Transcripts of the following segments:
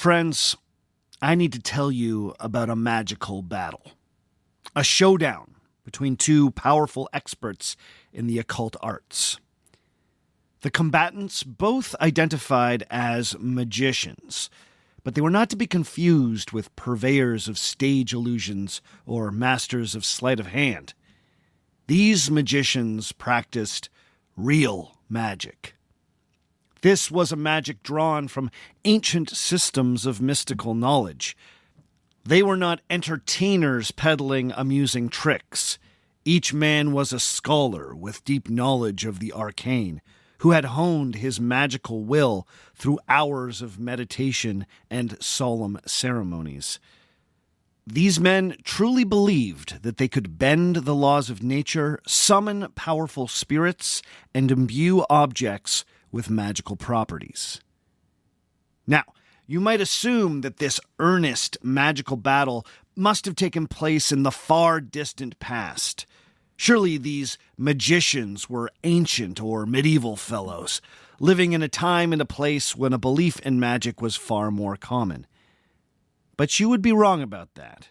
Friends, I need to tell you about a magical battle. A showdown between two powerful experts in the occult arts. The combatants both identified as magicians, but they were not to be confused with purveyors of stage illusions or masters of sleight of hand. These magicians practiced real magic. This was a magic drawn from ancient systems of mystical knowledge. They were not entertainers peddling amusing tricks. Each man was a scholar with deep knowledge of the arcane, who had honed his magical will through hours of meditation and solemn ceremonies. These men truly believed that they could bend the laws of nature, summon powerful spirits, and imbue objects with magical properties. Now, you might assume that this earnest magical battle must have taken place in the far distant past. Surely these magicians were ancient or medieval fellows, living in a time and a place when a belief in magic was far more common. But you would be wrong about that.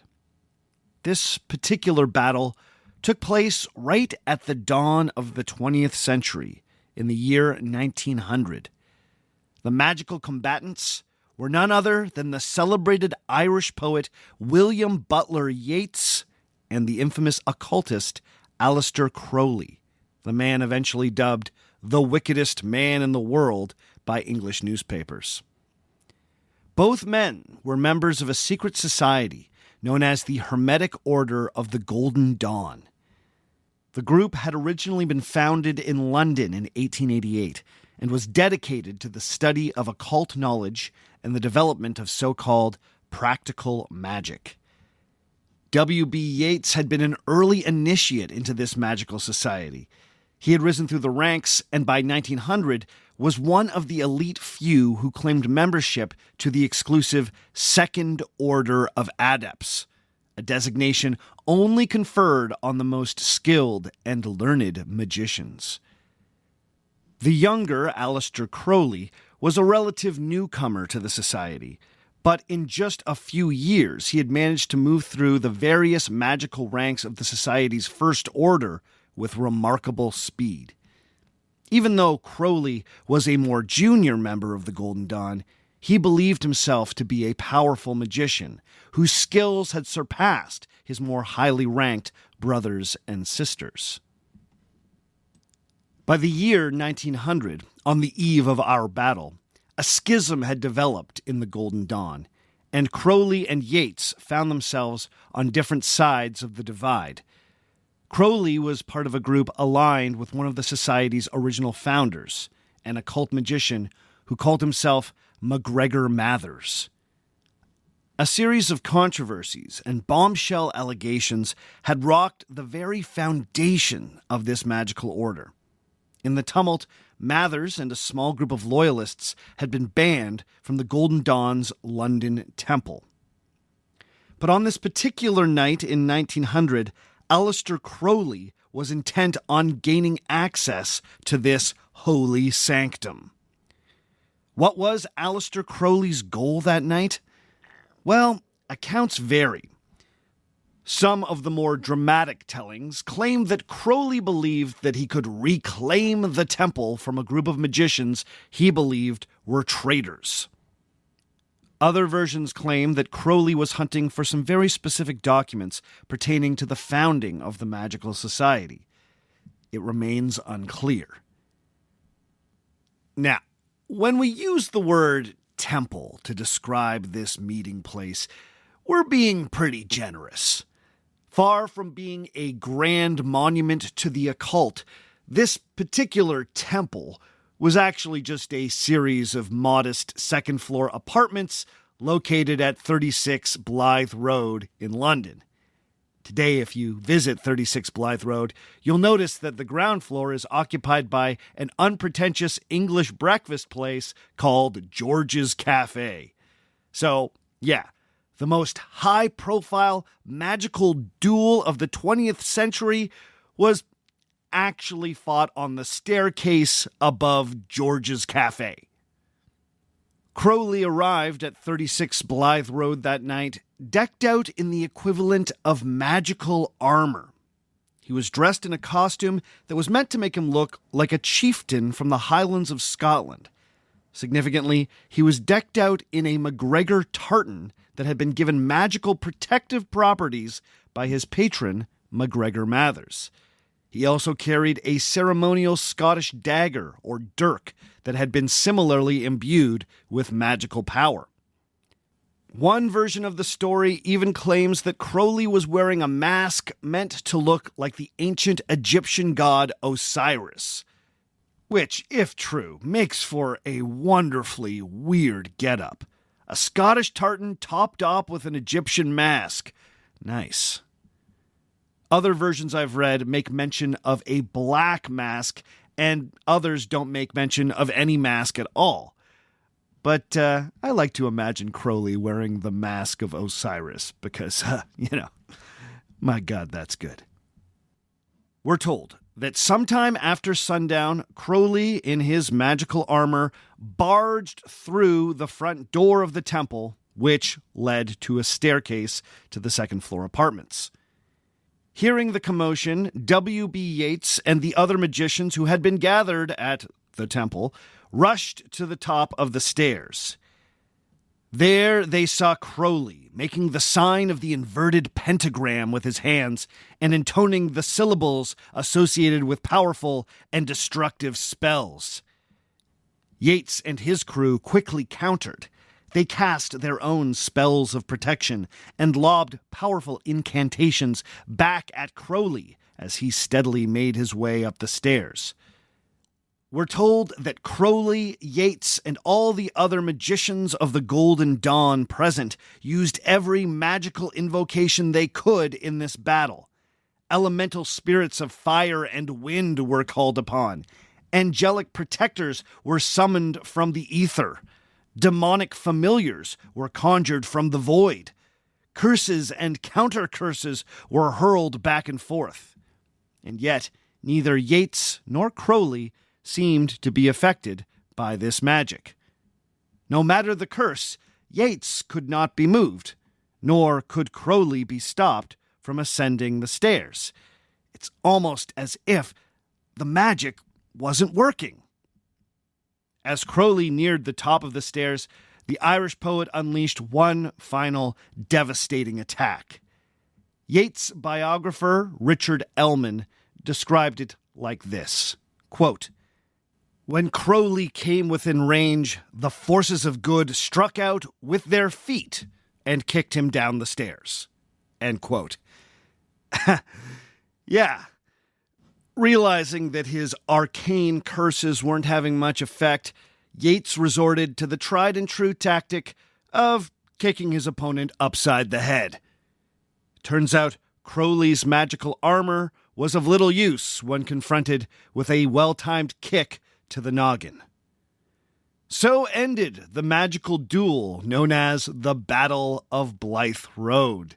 This particular battle took place right at the dawn of the 20th century, in the year 1900. The magical combatants were none other than the celebrated Irish poet William Butler Yeats and the infamous occultist Aleister Crowley, the man eventually dubbed the wickedest man in the world by English newspapers. Both men were members of a secret society known as the Hermetic Order of the Golden Dawn. The group had originally been founded in London in 1888 and was dedicated to the study of occult knowledge and the development of so-called practical magic. W.B. Yeats had been an early initiate into this magical society. He had risen through the ranks and by 1900 was one of the elite few who claimed membership to the exclusive Second Order of Adepts, a designation only conferred on the most skilled and learned magicians. The younger Aleister Crowley was a relative newcomer to the society, but in just a few years he had managed to move through the various magical ranks of the society's First Order with remarkable speed. Even though Crowley was a more junior member of the Golden Dawn, he believed himself to be a powerful magician whose skills had surpassed his more highly ranked brothers and sisters. By the year 1900, on the eve of our battle, a schism had developed in the Golden Dawn, and Crowley and Yeats found themselves on different sides of the divide. Crowley was part of a group aligned with one of the society's original founders, an occult magician who called himself MacGregor Mathers. A series of controversies and bombshell allegations had rocked the very foundation of this magical order. In the tumult, Mathers and a small group of loyalists had been banned from the Golden Dawn's London temple. But on this particular night in 1900, Aleister Crowley was intent on gaining access to this holy sanctum. What was Aleister Crowley's goal that night? Well, accounts vary. Some of the more dramatic tellings claim that Crowley believed that he could reclaim the temple from a group of magicians he believed were traitors. Other versions claim that Crowley was hunting for some very specific documents pertaining to the founding of the magical society. It remains unclear. Now, when we use the word temple to describe this meeting place, we're being pretty generous. Far from being a grand monument to the occult, this particular temple was actually just a series of modest second-floor apartments located at 36 Blythe Road in London. Today, if you visit 36 Blythe Road, you'll notice that the ground floor is occupied by an unpretentious English breakfast place called George's Cafe. So, yeah, the most high-profile magical duel of the 20th century was actually fought on the staircase above George's Cafe. Crowley arrived at 36 Blythe Road that night, decked out in the equivalent of magical armor. He was dressed in a costume that was meant to make him look like a chieftain from the Highlands of Scotland. Significantly, he was decked out in a MacGregor tartan that had been given magical protective properties by his patron, MacGregor Mathers. He also carried a ceremonial Scottish dagger, or dirk, that had been similarly imbued with magical power. One version of the story even claims that Crowley was wearing a mask meant to look like the ancient Egyptian god Osiris, which, if true, makes for a wonderfully weird getup. A Scottish tartan topped off with an Egyptian mask. Nice. Other versions I've read make mention of a black mask, and others don't make mention of any mask at all. But I like to imagine Crowley wearing the mask of Osiris because, my God, that's good. We're told that sometime after sundown, Crowley, in his magical armor, barged through the front door of the temple, which led to a staircase to the second-floor apartments. Hearing the commotion, W.B. Yeats and the other magicians who had been gathered at the temple rushed to the top of the stairs. There they saw Crowley making the sign of the inverted pentagram with his hands and intoning the syllables associated with powerful and destructive spells. Yeats and his crew quickly countered. They cast their own spells of protection and lobbed powerful incantations back at Crowley as he steadily made his way up the stairs. We're told that Crowley, Yeats, and all the other magicians of the Golden Dawn present used every magical invocation they could in this battle. Elemental spirits of fire and wind were called upon. Angelic protectors were summoned from the ether. Demonic familiars were conjured from the void. Curses and counter-curses were hurled back and forth. And yet, neither Yeats nor Crowley seemed to be affected by this magic. No matter the curse, Yeats could not be moved, nor could Crowley be stopped from ascending the stairs. It's almost as if the magic wasn't working. As Crowley neared the top of the stairs, the Irish poet unleashed one final devastating attack. Yeats' biographer, Richard Ellman, described it like this, quote, "When Crowley came within range, the forces of good struck out with their feet and kicked him down the stairs." End quote. Yeah. Realizing that his arcane curses weren't having much effect, Yeats resorted to the tried-and-true tactic of kicking his opponent upside the head. Turns out Crowley's magical armor was of little use when confronted with a well-timed kick to the noggin. So ended the magical duel known as the Battle of Blythe Road.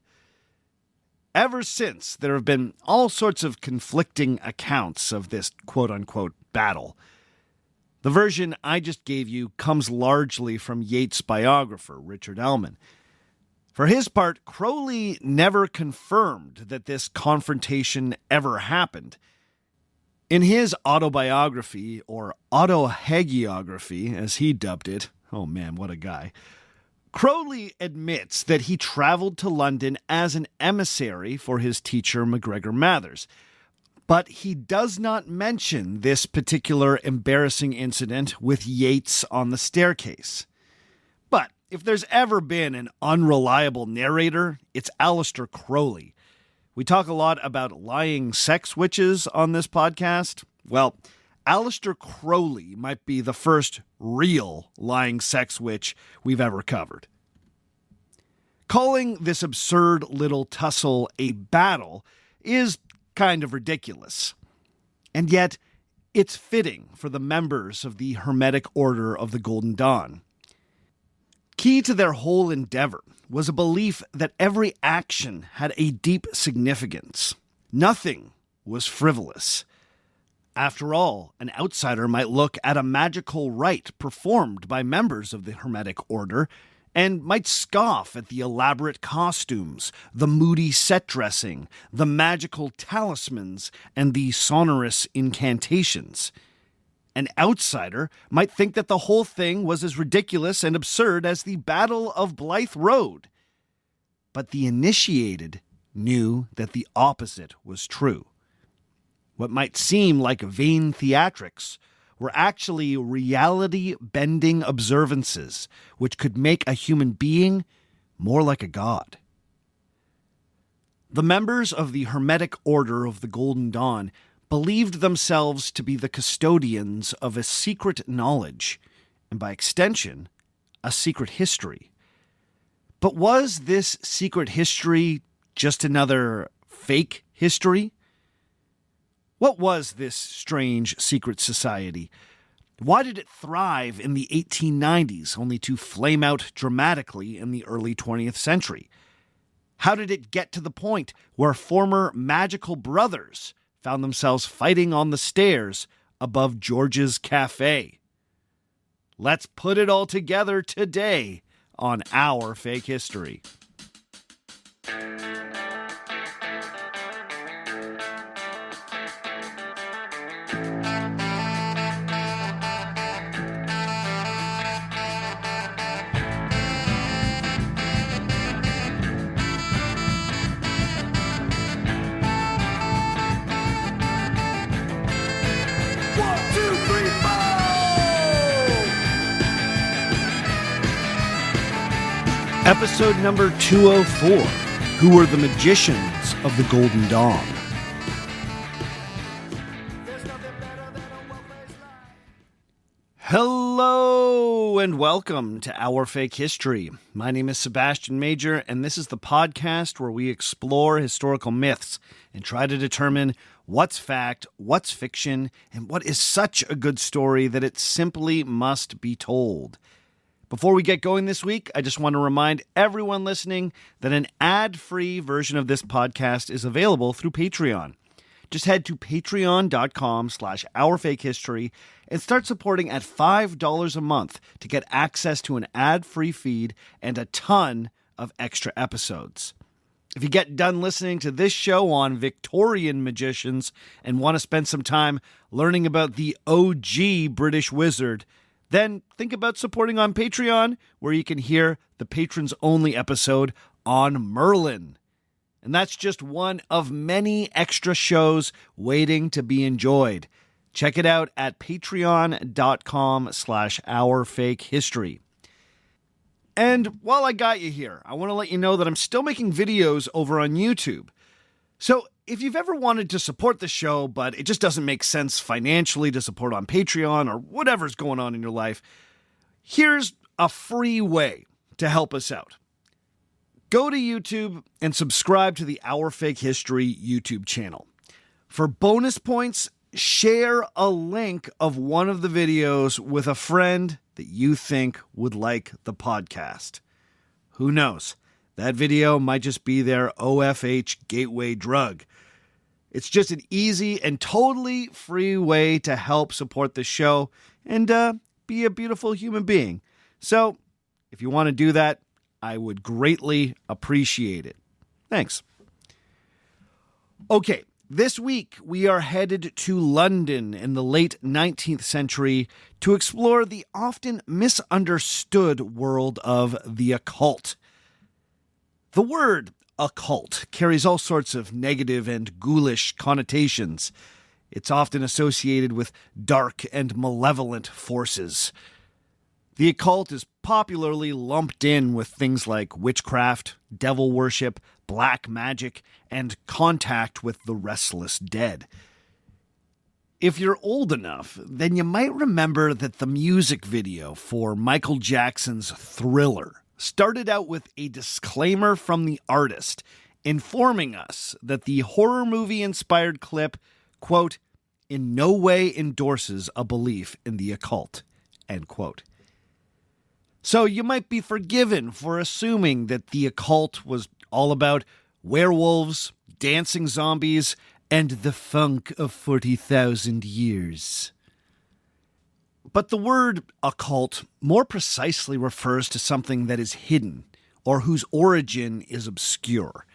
Ever since, there have been all sorts of conflicting accounts of this quote-unquote battle. The version I just gave you comes largely from Yeats' biographer, Richard Ellman. For his part, Crowley never confirmed that this confrontation ever happened. In his autobiography, or autohagiography, as he dubbed it, oh man, what a guy, Crowley admits that he traveled to London as an emissary for his teacher MacGregor Mathers, but he does not mention this particular embarrassing incident with Yeats on the staircase. But if there's ever been an unreliable narrator, it's Aleister Crowley. We talk a lot about lying sex witches on this podcast. Well, Aleister Crowley might be the first real lying sex witch we've ever covered. Calling this absurd little tussle a battle is kind of ridiculous. And yet, it's fitting for the members of the Hermetic Order of the Golden Dawn. Key to their whole endeavor was a belief that every action had a deep significance. Nothing was frivolous. After all, an outsider might look at a magical rite performed by members of the Hermetic Order and might scoff at the elaborate costumes, the moody set dressing, the magical talismans, and the sonorous incantations. An outsider might think that the whole thing was as ridiculous and absurd as the Battle of Blythe Road. But the initiated knew that the opposite was true. What might seem like vain theatrics were actually reality-bending observances which could make a human being more like a god. The members of the Hermetic Order of the Golden Dawn believed themselves to be the custodians of a secret knowledge, and by extension, a secret history. But was this secret history just another fake history? What was this strange secret society? Why did it thrive in the 1890s, only to flame out dramatically in the early 20th century? How did it get to the point where former magical brothers found themselves fighting on the stairs above George's Cafe? Let's put it all together today on Our Fake History. Episode number 204, Who Were the Magicians of the Golden Dawn? Hello and welcome to Our Fake History. My name is Sebastian Major, and this is the podcast where we explore historical myths and try to determine what's fact, what's fiction, and what is such a good story that it simply must be told. Before we get going this week, I just want to remind everyone listening that an ad-free version of this podcast is available through Patreon. Just head to patreon.com/ourfakehistory and start supporting at $5 a month to get access to an ad-free feed and a ton of extra episodes. If you get done listening to this show on Victorian magicians and want to spend some time learning about the OG British wizard, then think about supporting on Patreon, where you can hear the patrons-only episode on Merlin. And that's just one of many extra shows waiting to be enjoyed. Check it out at patreon.com/ourfakehistory. And while I got you here, I want to let you know that I'm still making videos over on YouTube. So if you've ever wanted to support the show, but it just doesn't make sense financially to support on Patreon or whatever's going on in your life, here's a free way to help us out. Go to YouTube and subscribe to the Our Fake History YouTube channel. For bonus points, share a link of one of the videos with a friend that you think would like the podcast. Who knows? That video might just be their OFH gateway drug. It's just an easy and totally free way to help support the show and be a beautiful human being. So, if you want to do that, I would greatly appreciate it. Thanks. Okay, this week we are headed to London in the late 19th century to explore the often misunderstood world of the occult. The word occult carries all sorts of negative and ghoulish connotations. It's often associated with dark and malevolent forces. The occult is popularly lumped in with things like witchcraft, devil worship, black magic, and contact with the restless dead. If you're old enough, then you might remember that the music video for Michael Jackson's Thriller started out with a disclaimer from the artist informing us that the horror movie-inspired clip, quote, in no way endorses a belief in the occult, end quote. So you might be forgiven for assuming that the occult was all about werewolves, dancing zombies, and the funk of 40,000 years. But the word occult more precisely refers to something that is hidden or whose origin is obscure.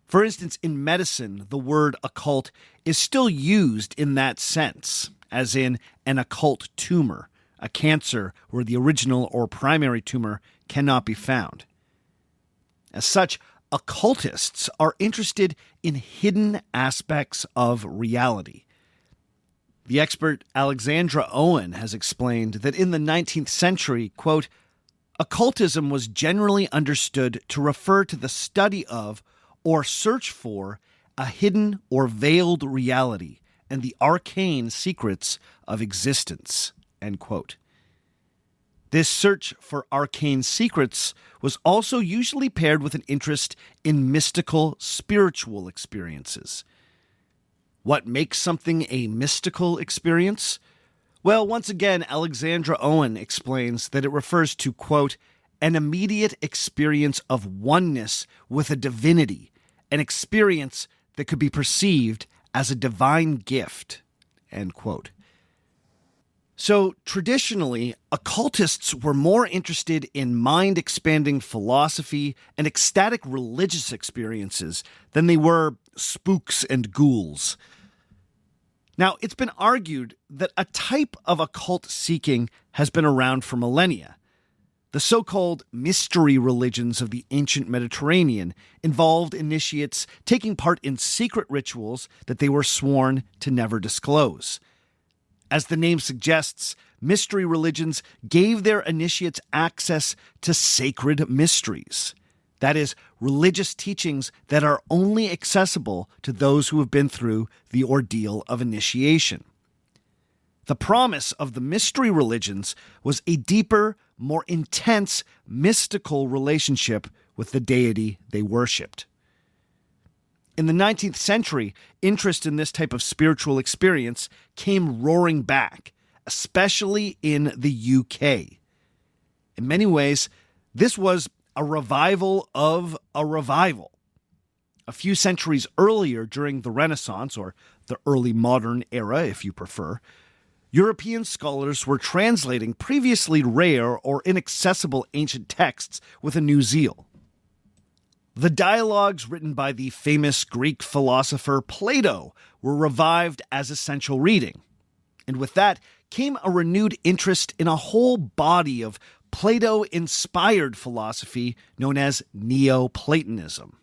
For instance, in medicine, the word occult is still used in that sense, as in an occult tumor, a cancer where the original or primary tumor cannot be found. As such, occultists are interested in hidden aspects of reality. The expert Alexandra Owen has explained that in the 19th century, quote, occultism was generally understood to refer to the study of or search for a hidden or veiled reality and the arcane secrets of existence, end quote. This search for arcane secrets was also usually paired with an interest in mystical, spiritual experiences. What makes something a mystical experience? Well, once again, Alexandra Owen explains that it refers to, quote, an immediate experience of oneness with a divinity, an experience that could be perceived as a divine gift, end quote. So, traditionally, occultists were more interested in mind-expanding philosophy and ecstatic religious experiences than they were spooks and ghouls. Now, it's been argued that a type of occult seeking has been around for millennia. The so-called mystery religions of the ancient Mediterranean involved initiates taking part in secret rituals that they were sworn to never disclose. As the name suggests, mystery religions gave their initiates access to sacred mysteries. That is, religious teachings that are only accessible to those who have been through the ordeal of initiation. The promise of the mystery religions was a deeper, more intense, mystical relationship with the deity they worshipped. In the 19th century, interest in this type of spiritual experience came roaring back, especially in the UK. In many ways, this was a revival of a revival. A few centuries earlier, during the Renaissance, or the early modern era if you prefer, European scholars were translating previously rare or inaccessible ancient texts with a new zeal. The dialogues written by the famous Greek philosopher Plato were revived as essential reading, and with that came a renewed interest in a whole body of Plato-inspired philosophy known as Neoplatonism.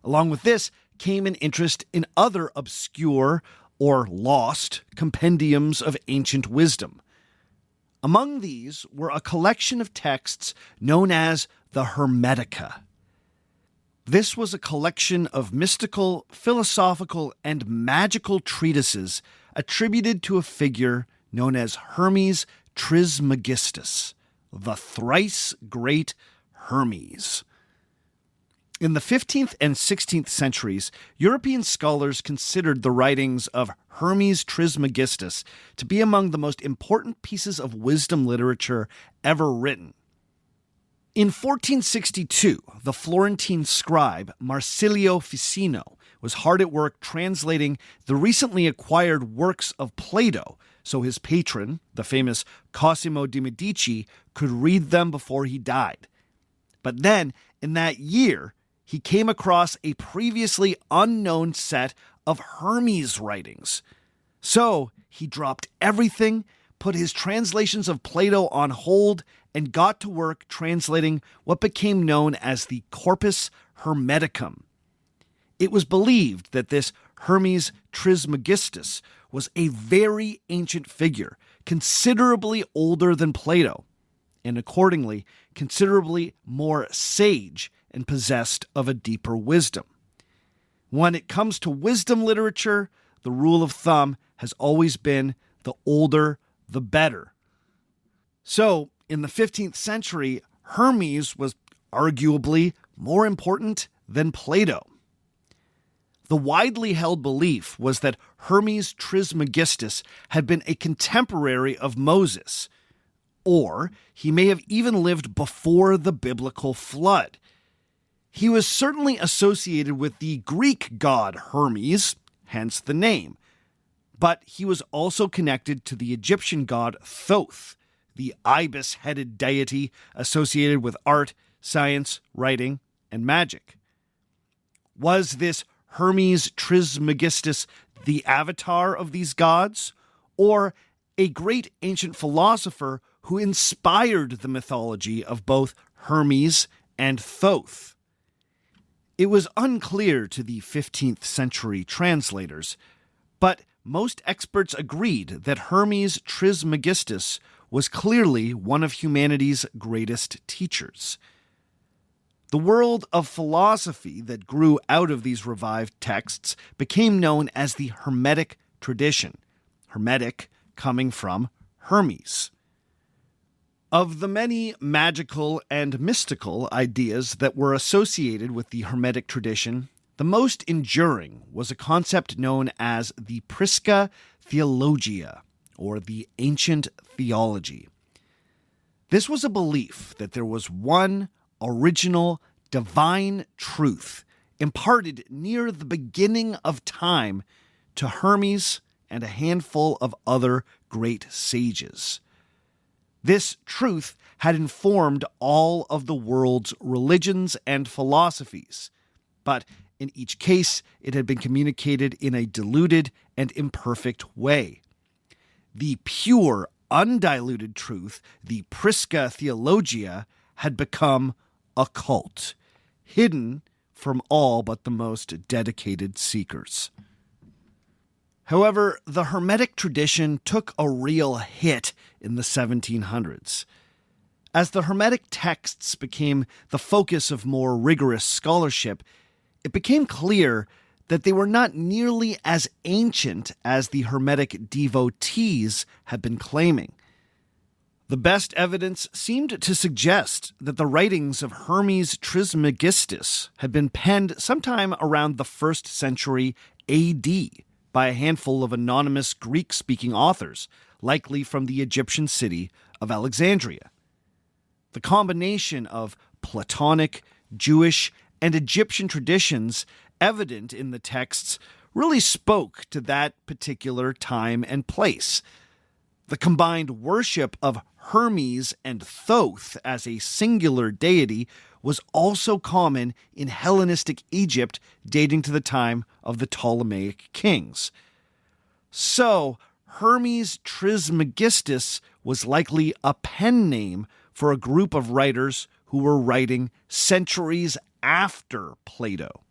Along with this came an interest in other obscure or lost compendiums of ancient wisdom. Among these were a collection of texts known as the Hermetica. This was a collection of mystical, philosophical, and magical treatises attributed to a figure known as Hermes Trismegistus, the thrice great Hermes. In the 15th and 16th centuries, European scholars considered the writings of Hermes Trismegistus to be among the most important pieces of wisdom literature ever written. In 1462, the Florentine scribe Marsilio Ficino was hard at work translating the recently acquired works of Plato, so his patron, the famous Cosimo de' Medici, could read them before he died. But then, in that year, he came across a previously unknown set of Hermes writings. So he dropped everything, put his translations of Plato on hold, and got to work translating what became known as the Corpus Hermeticum. It was believed that this Hermes Trismegistus was a very ancient figure, considerably older than Plato, and accordingly considerably more sage and possessed of a deeper wisdom. When it comes to wisdom literature, the rule of thumb has always been the older, the better. So, in the 15th century, Hermes was arguably more important than Plato. The widely held belief was that Hermes Trismegistus had been a contemporary of Moses, or he may have even lived before the biblical flood. He was certainly associated with the Greek god Hermes, hence the name. But he was also connected to the Egyptian god Thoth, the ibis-headed deity associated with art, science, writing, and magic. Was this Hermes Trismegistus the avatar of these gods, or a great ancient philosopher who inspired the mythology of both Hermes and Thoth? It was unclear to the 15th century translators, but most experts agreed that Hermes Trismegistus was clearly one of humanity's greatest teachers. The world of philosophy that grew out of these revived texts became known as the Hermetic tradition, Hermetic coming from Hermes. Of the many magical and mystical ideas that were associated with the Hermetic tradition, the most enduring was a concept known as the Prisca Theologia, or the ancient theology. This was a belief that there was one original divine truth imparted near the beginning of time to Hermes and a handful of other great sages. This truth had informed all of the world's religions and philosophies, but in each case, it had been communicated in a diluted and imperfect way. The pure, undiluted truth, the Prisca Theologia, had become occult, hidden from all but the most dedicated seekers. However, the Hermetic tradition took a real hit in the 1700s. As the Hermetic texts became the focus of more rigorous scholarship, it became clear that they were not nearly as ancient as the Hermetic devotees had been claiming. The best evidence seemed to suggest that the writings of Hermes Trismegistus had been penned sometime around the 1st century AD by a handful of anonymous Greek-speaking authors, likely from the Egyptian city of Alexandria. The combination of Platonic, Jewish, and Egyptian traditions evident in the texts really spoke to that particular time and place. The combined worship of Hermes and Thoth as a singular deity was also common in Hellenistic Egypt dating to the time of the Ptolemaic kings. So, Hermes Trismegistus was likely a pen name for a group of writers who were writing centuries after Plato.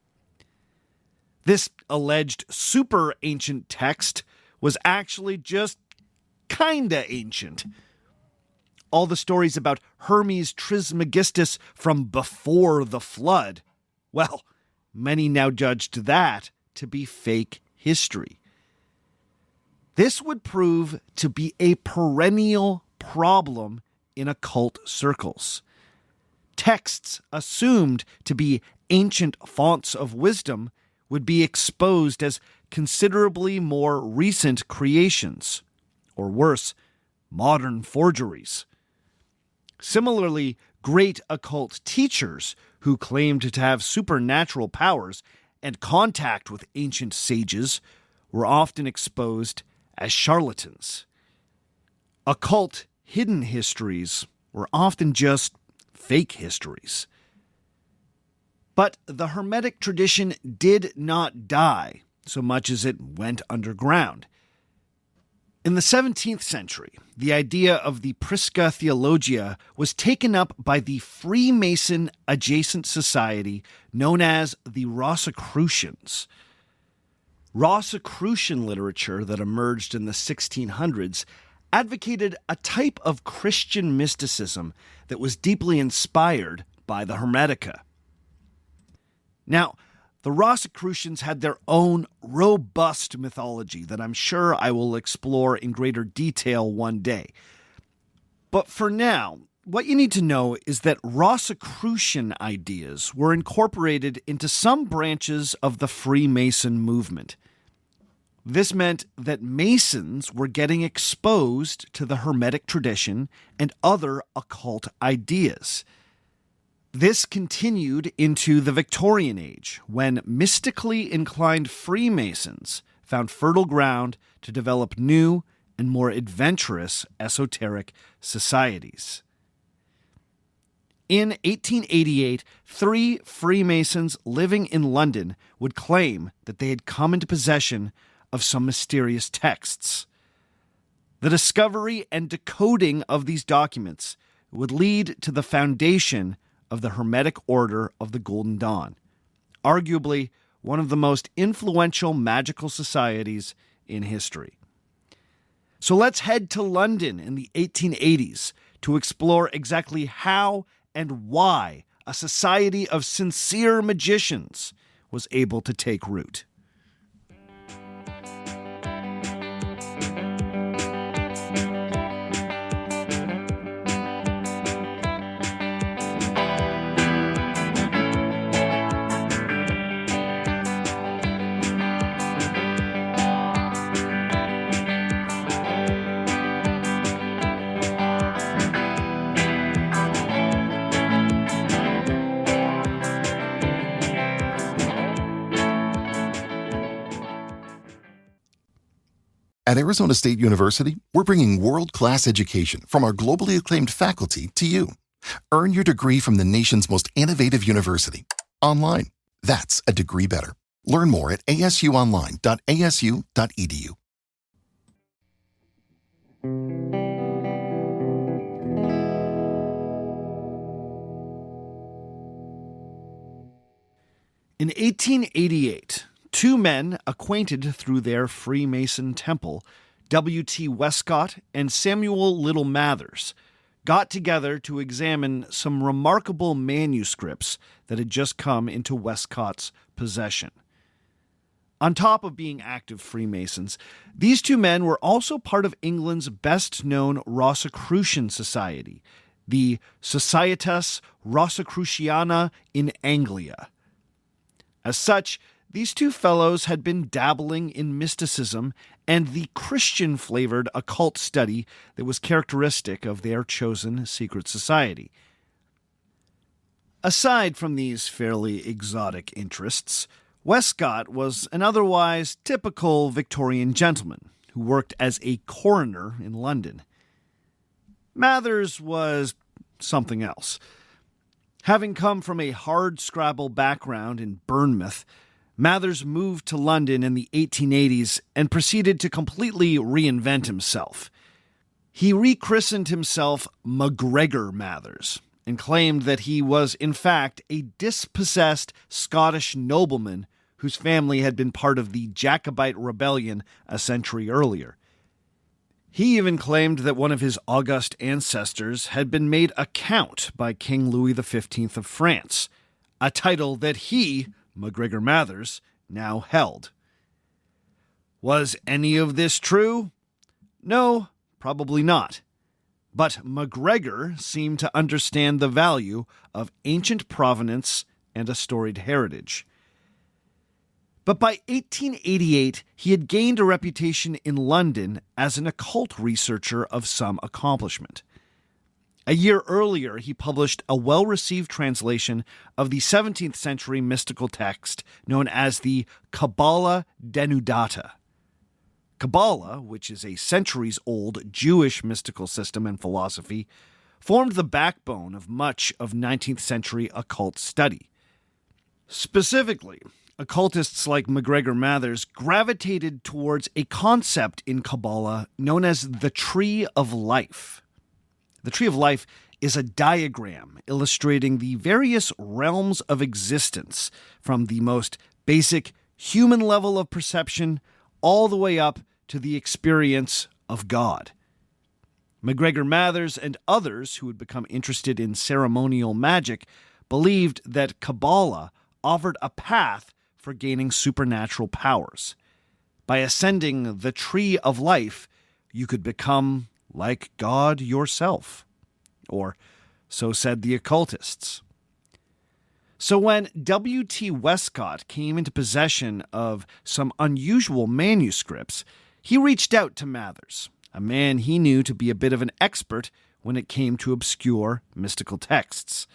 This alleged super ancient text was actually just kinda ancient. All the stories about Hermes Trismegistus from before the flood, well, many now judged that to be fake history. This would prove to be a perennial problem in occult circles. Texts assumed to be ancient fonts of wisdom would be exposed as considerably more recent creations, or worse, modern forgeries. Similarly, great occult teachers who claimed to have supernatural powers and contact with ancient sages were often exposed as charlatans. Occult hidden histories were often just fake histories. But the Hermetic tradition did not die so much as it went underground. In the 17th century, the idea of the Prisca Theologia was taken up by the Freemason adjacent society known as the Rosicrucians. Rosicrucian literature that emerged in the 1600s advocated a type of Christian mysticism that was deeply inspired by the Hermetica. Now, the Rosicrucians had their own robust mythology that I'm sure I will explore in greater detail one day. But for now, what you need to know is that Rosicrucian ideas were incorporated into some branches of the Freemason movement. This meant that Masons were getting exposed to the Hermetic tradition and other occult ideas. This continued into the Victorian age, when mystically inclined Freemasons found fertile ground to develop new and more adventurous esoteric societies. In 1888, 3 Freemasons living in London would claim that they had come into possession of some mysterious texts. The discovery and decoding of these documents would lead to the foundation of the Hermetic Order of the Golden Dawn, arguably one of the most influential magical societies in history. So let's head to London in the 1880s to explore exactly how and why a society of sincere magicians was able to take root. At Arizona State University, we're bringing world-class education from our globally acclaimed faculty to you. Earn your degree from the nation's most innovative university. Online. That's a degree better. Learn more at asuonline.asu.edu. In 1888, 2 men acquainted through their Freemason temple, W.T. Westcott and Samuel Little Mathers, got together to examine some remarkable manuscripts that had just come into Westcott's possession. On top of being active Freemasons, these 2 men were also part of England's best-known Rosicrucian Society, the Societas Rosicruciana in Anglia. As such, these 2 fellows had been dabbling in mysticism and the Christian-flavored occult study that was characteristic of their chosen secret society. Aside from these fairly exotic interests, Westcott was an otherwise typical Victorian gentleman who worked as a coroner in London. Mathers was something else. Having come from a hard-scrabble background in Bournemouth, Mathers moved to London in the 1880s and proceeded to completely reinvent himself. He rechristened himself MacGregor Mathers and claimed that he was, in fact, a dispossessed Scottish nobleman whose family had been part of the Jacobite rebellion a century earlier. He even claimed that one of his august ancestors had been made a count by King Louis XV of France, a title that he, MacGregor Mathers, now held. Was any of this true? No, probably not. But MacGregor seemed to understand the value of ancient provenance and a storied heritage. But by 1888, he had gained a reputation in London as an occult researcher of some accomplishment. A year earlier, he published a well-received translation of the 17th century mystical text known as the Kabbalah Denudata. Kabbalah, which is a centuries-old Jewish mystical system and philosophy, formed the backbone of much of 19th century occult study. Specifically, occultists like MacGregor Mathers gravitated towards a concept in Kabbalah known as the Tree of Life. The Tree of Life is a diagram illustrating the various realms of existence, from the most basic human level of perception all the way up to the experience of God. MacGregor Mathers and others who had become interested in ceremonial magic believed that Kabbalah offered a path for gaining supernatural powers. By ascending the Tree of Life, you could become like God yourself. Or so said the occultists. So when W.T. Westcott came into possession of some unusual manuscripts, he reached out to Mathers, a man he knew to be a bit of an expert when it came to obscure mystical texts.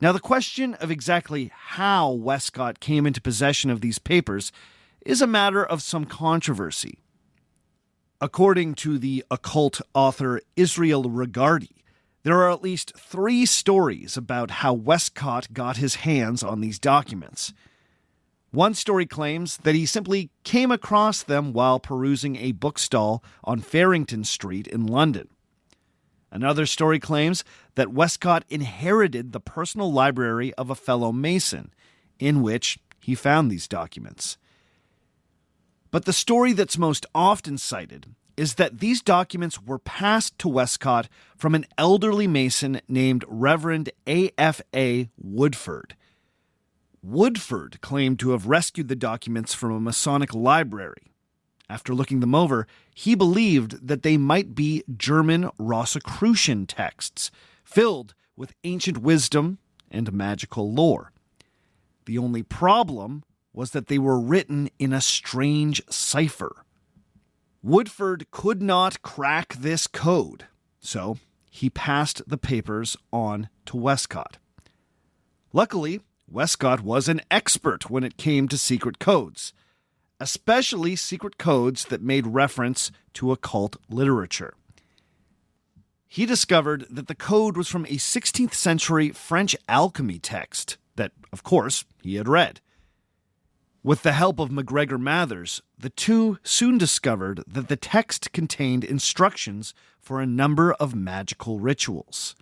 Now, the question of exactly how Westcott came into possession of these papers is a matter of some controversy. According to the occult author Israel Regardie, there are at least 3 stories about how Westcott got his hands on these documents. One story claims that he simply came across them while perusing a bookstall on Farrington Street in London. Another story claims that Westcott inherited the personal library of a fellow Mason, in which he found these documents. But the story that's most often cited is that these documents were passed to Westcott from an elderly Mason named Reverend A.F.A. Woodford. Woodford claimed to have rescued the documents from a Masonic library. After looking them over, he believed that they might be German Rosicrucian texts, filled with ancient wisdom and magical lore. The only problem was that they were written in a strange cipher. Woodford could not crack this code, so he passed the papers on to Westcott. Luckily, Westcott was an expert when it came to secret codes, especially secret codes that made reference to occult literature. He discovered that the code was from a 16th century French alchemy text that, of course, he had read. With the help of MacGregor Mathers, the two soon discovered that the text contained instructions for a number of magical rituals.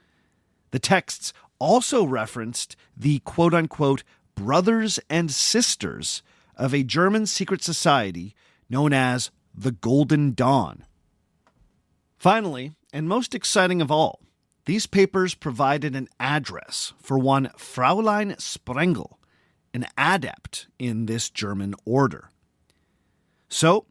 The texts also referenced the quote-unquote brothers and sisters of a German secret society known as the Golden Dawn. Finally, and most exciting of all, these papers provided an address for one Fräulein Sprengel, an adept in this German order. So,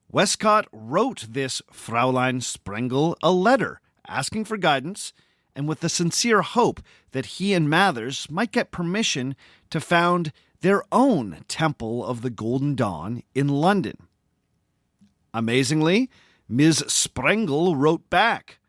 Westcott wrote this Fräulein Sprengel a letter asking for guidance and with the sincere hope that he and Mathers might get permission to found their own Temple of the Golden Dawn in London. Amazingly, Ms. Sprengel wrote back.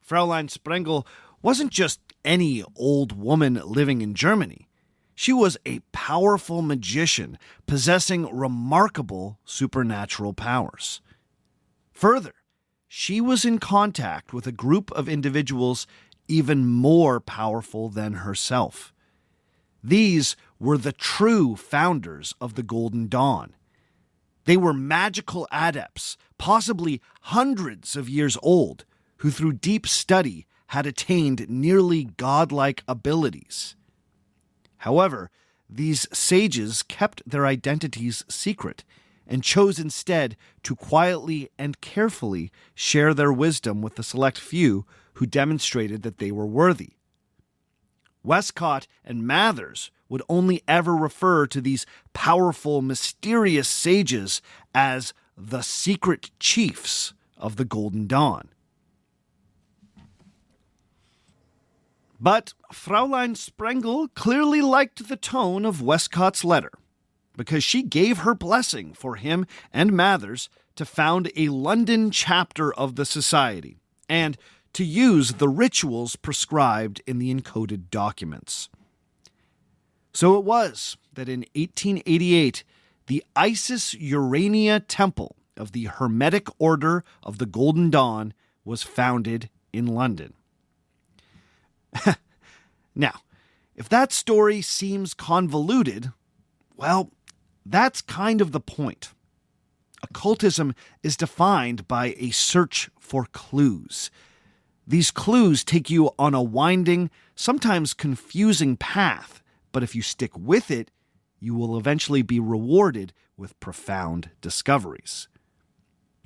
Fräulein Sprengel wasn't just any old woman living in Germany. She was a powerful magician possessing remarkable supernatural powers. Further, she was in contact with a group of individuals even more powerful than herself. These were the true founders of the Golden Dawn. They were magical adepts, possibly hundreds of years old, who through deep study had attained nearly godlike abilities. However, these sages kept their identities secret and chose instead to quietly and carefully share their wisdom with the select few who demonstrated that they were worthy. Westcott and Mathers would only ever refer to these powerful, mysterious sages as the secret chiefs of the Golden Dawn. But Fräulein Sprengel clearly liked the tone of Westcott's letter, because she gave her blessing for him and Mathers to found a London chapter of the society, and to use the rituals prescribed in the encoded documents. So it was that in 1888, the Isis Urania Temple of the Hermetic Order of the Golden Dawn was founded in London. Now, if that story seems convoluted, well, that's kind of the point. Occultism is defined by a search for clues. These clues take you on a winding, sometimes confusing path, but if you stick with it, you will eventually be rewarded with profound discoveries.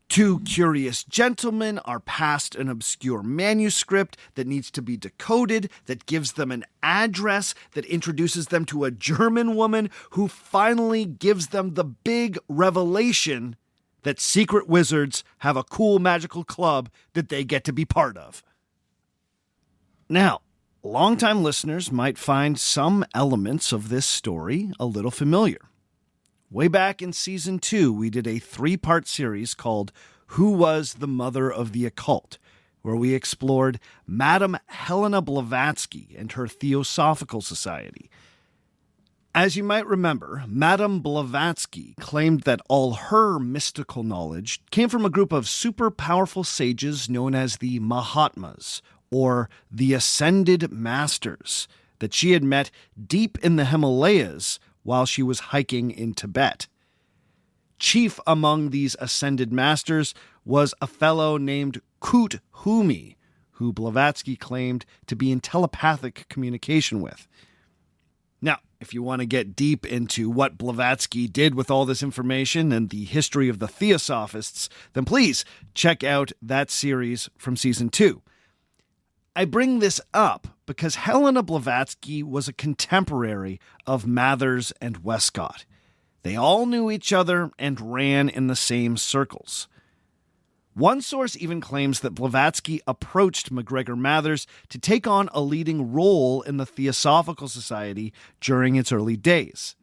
Two curious gentlemen are passed an obscure manuscript that needs to be decoded, that gives them an address, that introduces them to a German woman who finally gives them the big revelation that secret wizards have a cool magical club that they get to be part of. Now, longtime listeners might find some elements of this story a little familiar. Way back in Season 2, we did a 3-part series called Who Was the Mother of the Occult, where we explored Madame Helena Blavatsky and her Theosophical Society. As you might remember, Madame Blavatsky claimed that all her mystical knowledge came from a group of super powerful sages known as the Mahatmas, or the Ascended Masters, that she had met deep in the Himalayas while she was hiking in Tibet. Chief among these Ascended Masters was a fellow named Kut Humi, who Blavatsky claimed to be in telepathic communication with. Now, if you want to get deep into what Blavatsky did with all this information and the history of the Theosophists, then please check out that series from Season 2. I bring this up because Helena Blavatsky was a contemporary of Mathers and Westcott. They all knew each other and ran in the same circles. One source even claims that Blavatsky approached MacGregor Mathers to take on a leading role in the Theosophical Society during its early days.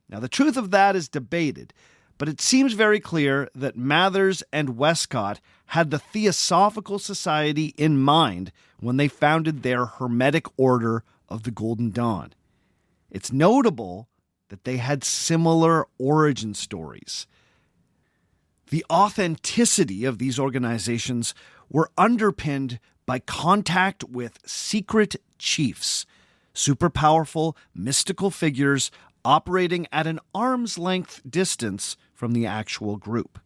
Now, the truth of that is debated, but it seems very clear that Mathers and Westcott had the Theosophical Society in mind when they founded their Hermetic Order of the Golden Dawn. It's notable that they had similar origin stories. The authenticity of these organizations were underpinned by contact with secret chiefs, super powerful mystical figures operating at an arm's length distance from the actual group.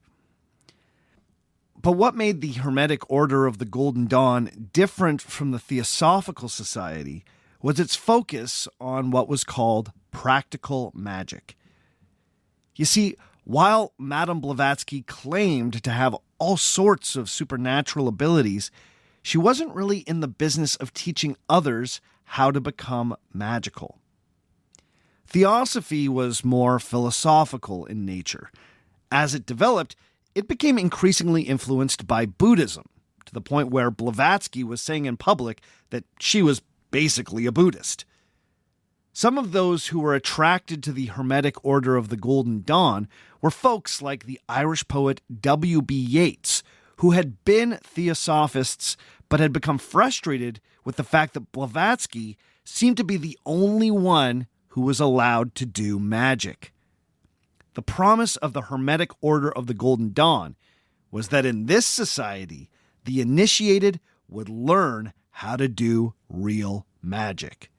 But what made the Hermetic Order of the Golden Dawn different from the Theosophical Society was its focus on what was called practical magic. You see, while Madame Blavatsky claimed to have all sorts of supernatural abilities, she wasn't really in the business of teaching others how to become magical. Theosophy was more philosophical in nature. As it developed, it became increasingly influenced by Buddhism, to the point where Blavatsky was saying in public that she was basically a Buddhist. Some of those who were attracted to the Hermetic Order of the Golden Dawn were folks like the Irish poet W.B. Yeats, who had been Theosophists but had become frustrated with the fact that Blavatsky seemed to be the only one who was allowed to do magic. The promise of the Hermetic Order of the Golden Dawn was that in this society, the initiated would learn how to do real magic.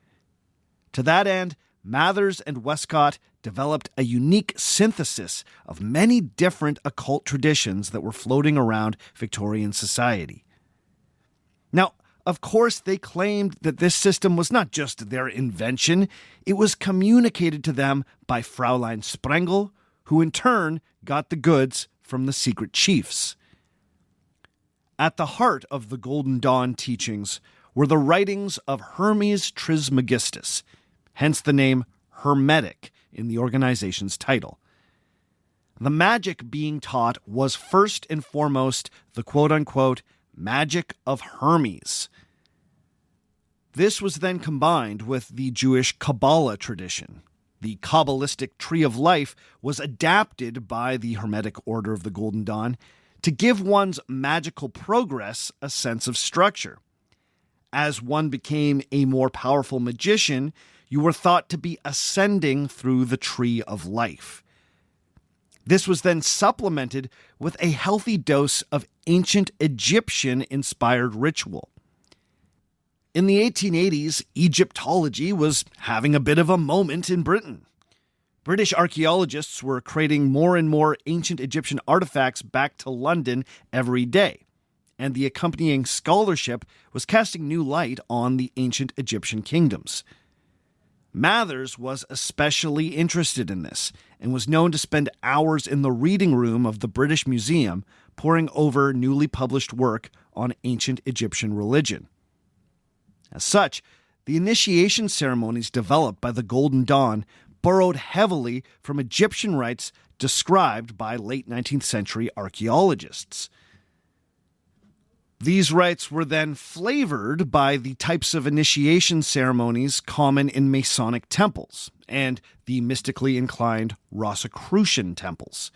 To that end, Mathers and Westcott developed a unique synthesis of many different occult traditions that were floating around Victorian society. Now, of course, they claimed that this system was not just their invention, it was communicated to them by Fräulein Sprengel, who in turn got the goods from the secret chiefs. At the heart of the Golden Dawn teachings were the writings of Hermes Trismegistus, hence the name Hermetic in the organization's title. The magic being taught was first and foremost the quote-unquote magic of Hermes. This was then combined with the Jewish Kabbalah tradition. The Kabbalistic tree of life was adapted by the Hermetic Order of the Golden Dawn to give one's magical progress a sense of structure. As one became a more powerful magician, you were thought to be ascending through the tree of life. This was then supplemented with a healthy dose of ancient Egyptian-inspired ritual. In the 1880s, Egyptology was having a bit of a moment in Britain. British archaeologists were crating more and more ancient Egyptian artifacts back to London every day, and the accompanying scholarship was casting new light on the ancient Egyptian kingdoms. Mathers was especially interested in this and was known to spend hours in the reading room of the British Museum poring over newly published work on ancient Egyptian religion. As such, the initiation ceremonies developed by the Golden Dawn borrowed heavily from Egyptian rites described by late 19th century archaeologists. These rites were then flavored by the types of initiation ceremonies common in Masonic temples and the mystically inclined Rosicrucian temples.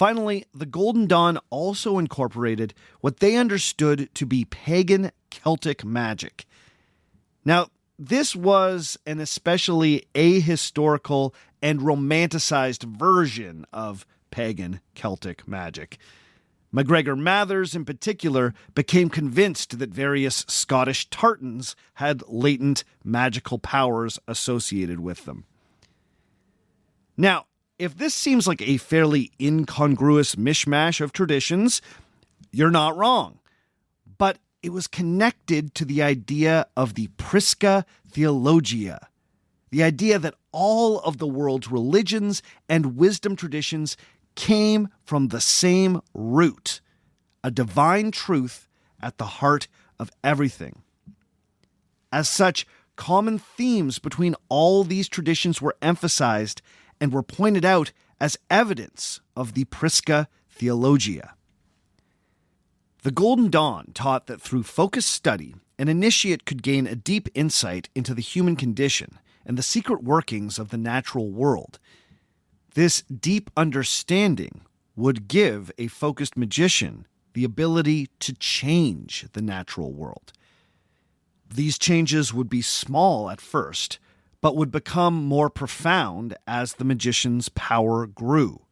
Finally, the Golden Dawn also incorporated what they understood to be pagan Celtic magic. Now, this was an especially ahistorical and romanticized version of pagan Celtic magic. MacGregor Mathers, in particular, became convinced that various Scottish tartans had latent magical powers associated with them. Now, if this seems like a fairly incongruous mishmash of traditions, you're not wrong. But it was connected to the idea of the Prisca Theologia, the idea that all of the world's religions and wisdom traditions came from the same root, a divine truth at the heart of everything. As such, common themes between all these traditions were emphasized and were pointed out as evidence of the Prisca Theologia. The Golden Dawn taught that through focused study, an initiate could gain a deep insight into the human condition and the secret workings of the natural world. This deep understanding would give a focused magician the ability to change the natural world. These changes would be small at first, but would become more profound as the magician's power grew.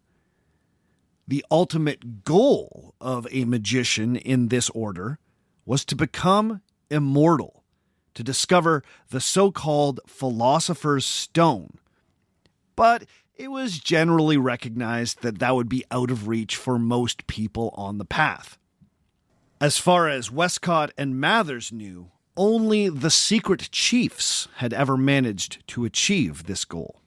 The ultimate goal of a magician in this order was to become immortal, to discover the so-called Philosopher's Stone. But it was generally recognized that that would be out of reach for most people on the path. As far as Westcott and Mathers knew, only the secret chiefs had ever managed to achieve this goal.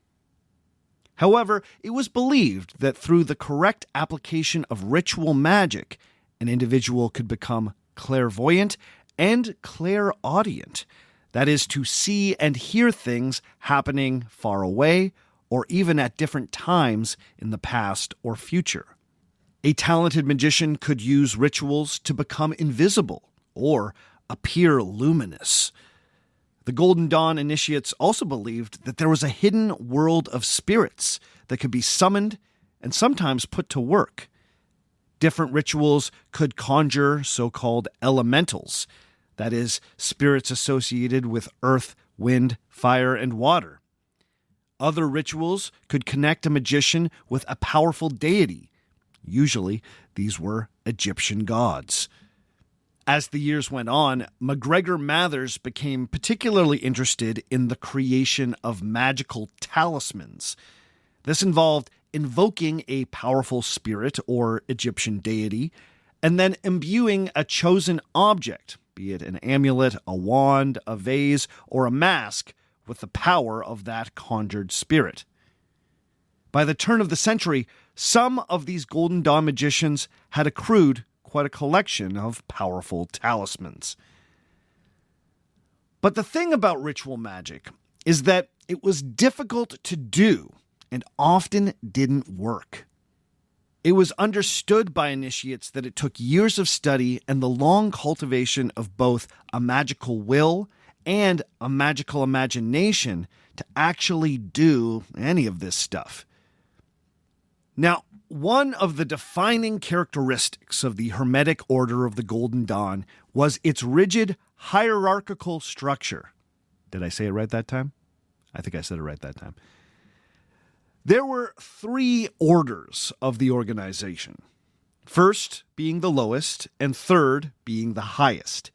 However, it was believed that through the correct application of ritual magic, an individual could become clairvoyant and clairaudient, that is, to see and hear things happening far away or even at different times in the past or future. A talented magician could use rituals to become invisible or appear luminous. The Golden Dawn initiates also believed that there was a hidden world of spirits that could be summoned and sometimes put to work. Different rituals could conjure so-called elementals, that is, spirits associated with earth, wind, fire, and water. Other rituals could connect a magician with a powerful deity. Usually, these were Egyptian gods. As the years went on, MacGregor Mathers became particularly interested in the creation of magical talismans. This involved invoking a powerful spirit or Egyptian deity, and then imbuing a chosen object, be it an amulet, a wand, a vase, or a mask, with the power of that conjured spirit. By the turn of the century, some of these Golden Dawn magicians had accrued quite a collection of powerful talismans. But the thing about ritual magic is that it was difficult to do and often didn't work. It was understood by initiates that it took years of study and the long cultivation of both a magical will and a magical imagination to actually do any of this stuff. Now, one of the defining characteristics of the Hermetic Order of the Golden Dawn was its rigid hierarchical structure. Did I say it right that time? I think I said it right that time. There were 3 orders of the organization. First being the lowest, and third being the highest.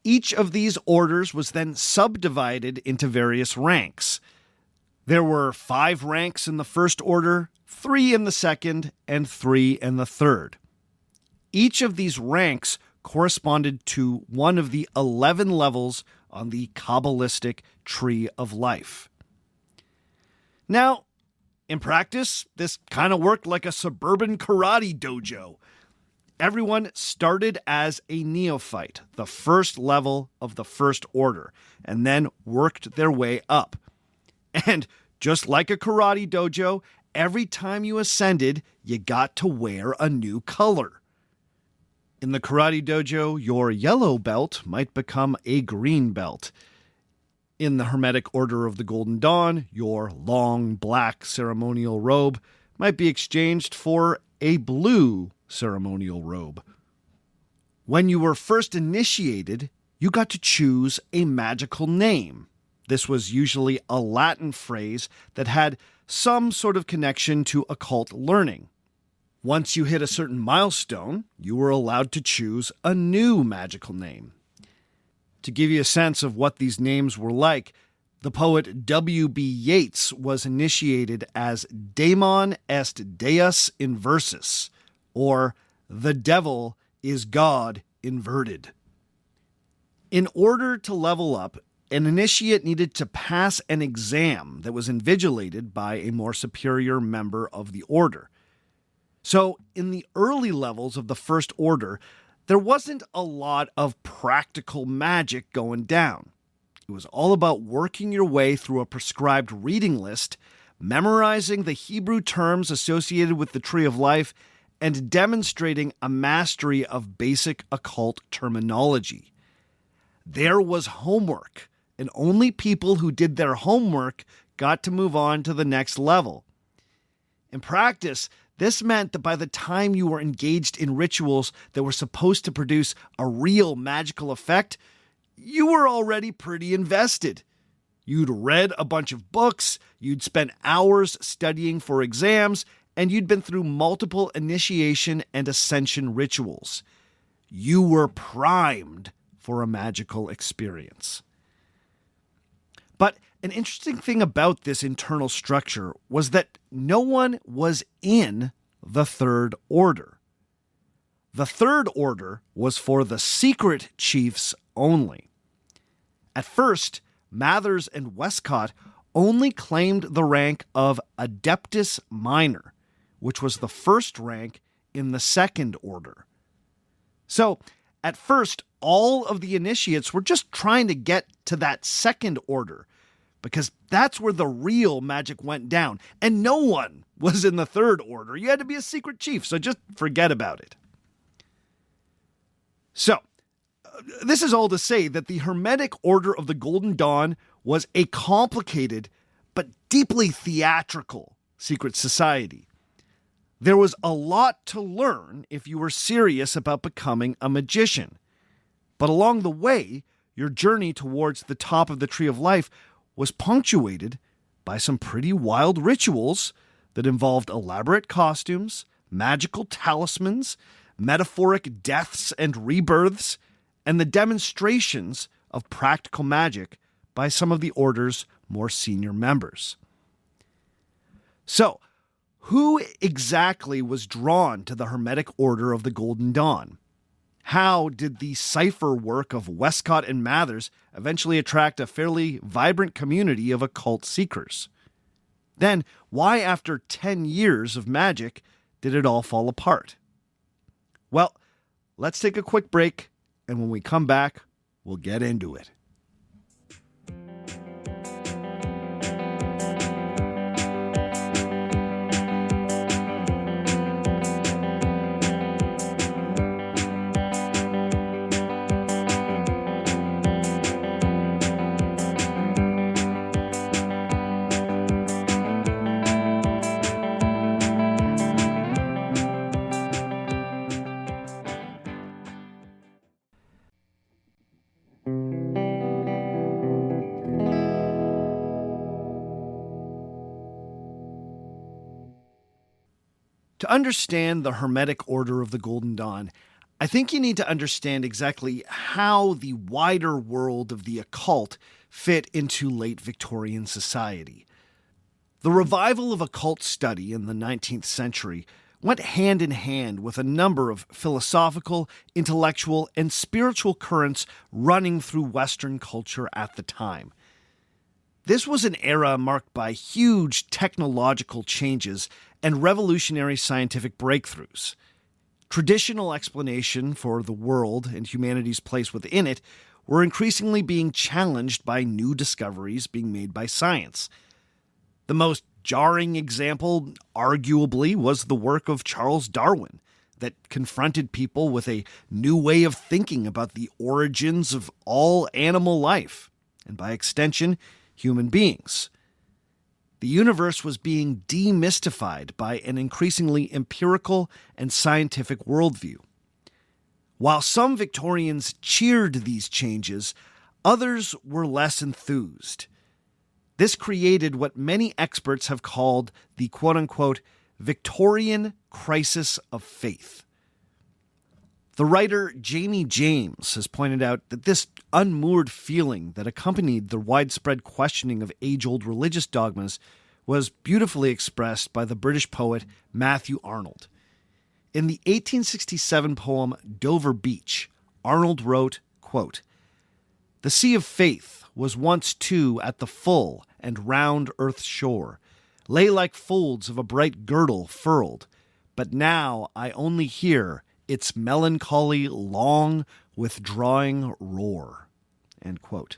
Each of these orders was then subdivided into various ranks. There were 5 ranks in the first order, 3 in the second, and 3 in the third. Each of these ranks corresponded to one of the 11 levels on the Kabbalistic tree of life. Now, in practice, this kind of worked like a suburban karate dojo. Everyone started as a neophyte, the first level of the first order, and then worked their way up. And just like a karate dojo, every time you ascended, you got to wear a new color. In the karate dojo, your yellow belt might become a green belt. In the Hermetic Order of the Golden Dawn, your long black ceremonial robe might be exchanged for a blue ceremonial robe. When you were first initiated, you got to choose a magical name. This was usually a Latin phrase that had some sort of connection to occult learning. Once you hit a certain milestone, you were allowed to choose a new magical name. To give you a sense of what these names were like, the poet W.B. Yeats was initiated as Daemon est Deus inversus, or the devil is God inverted. In order to level up, an initiate needed to pass an exam that was invigilated by a more superior member of the order. So, in the early levels of the First Order, there wasn't a lot of practical magic going down. It was all about working your way through a prescribed reading list, memorizing the Hebrew terms associated with the Tree of Life, and demonstrating a mastery of basic occult terminology. There was homework, and only people who did their homework got to move on to the next level. In practice, this meant that by the time you were engaged in rituals that were supposed to produce a real magical effect, you were already pretty invested. You'd read a bunch of books, you'd spent hours studying for exams, and you'd been through multiple initiation and ascension rituals. You were primed for a magical experience. But an interesting thing about this internal structure was that no one was in the Third Order. The Third Order was for the secret chiefs only. At first, Mathers and Westcott only claimed the rank of Adeptus Minor, which was the first rank in the Second Order. So, at first, all of the initiates were just trying to get to that Second Order, because that's where the real magic went down. And no one was in the Third Order. You had to be a secret chief, so just forget about it. So, this is all to say that the Hermetic Order of the Golden Dawn was a complicated but deeply theatrical secret society. There was a lot to learn if you were serious about becoming a magician. But along the way, your journey towards the top of the Tree of Life was punctuated by some pretty wild rituals that involved elaborate costumes, magical talismans, metaphoric deaths and rebirths, and the demonstrations of practical magic by some of the Order's more senior members. So, who exactly was drawn to the Hermetic Order of the Golden Dawn? How did the cipher work of Westcott and Mathers eventually attract a fairly vibrant community of occult seekers? Then, why after 10 years of magic did it all fall apart? Well, let's take a quick break, and when we come back, we'll get into it. To understand the Hermetic Order of the Golden Dawn, I think you need to understand exactly how the wider world of the occult fit into late Victorian society. The revival of occult study in the 19th century went hand in hand with a number of philosophical, intellectual, and spiritual currents running through Western culture at the time. This was an era marked by huge technological changes and revolutionary scientific breakthroughs. Traditional explanation for the world and humanity's place within it were increasingly being challenged by new discoveries being made by science. The most jarring example, arguably, was the work of Charles Darwin that confronted people with a new way of thinking about the origins of all animal life, and by extension, human beings. The universe was being demystified by an increasingly empirical and scientific worldview. While some Victorians cheered these changes, others were less enthused. This created what many experts have called the quote-unquote Victorian crisis of faith. The writer Jamie James has pointed out that this unmoored feeling that accompanied the widespread questioning of age-old religious dogmas was beautifully expressed by the British poet Matthew Arnold. In the 1867 poem Dover Beach, Arnold wrote, quote, "The sea of faith was once too at the full and round earth's shore, lay like folds of a bright girdle furled, but now I only hear its melancholy long withdrawing roar." End quote.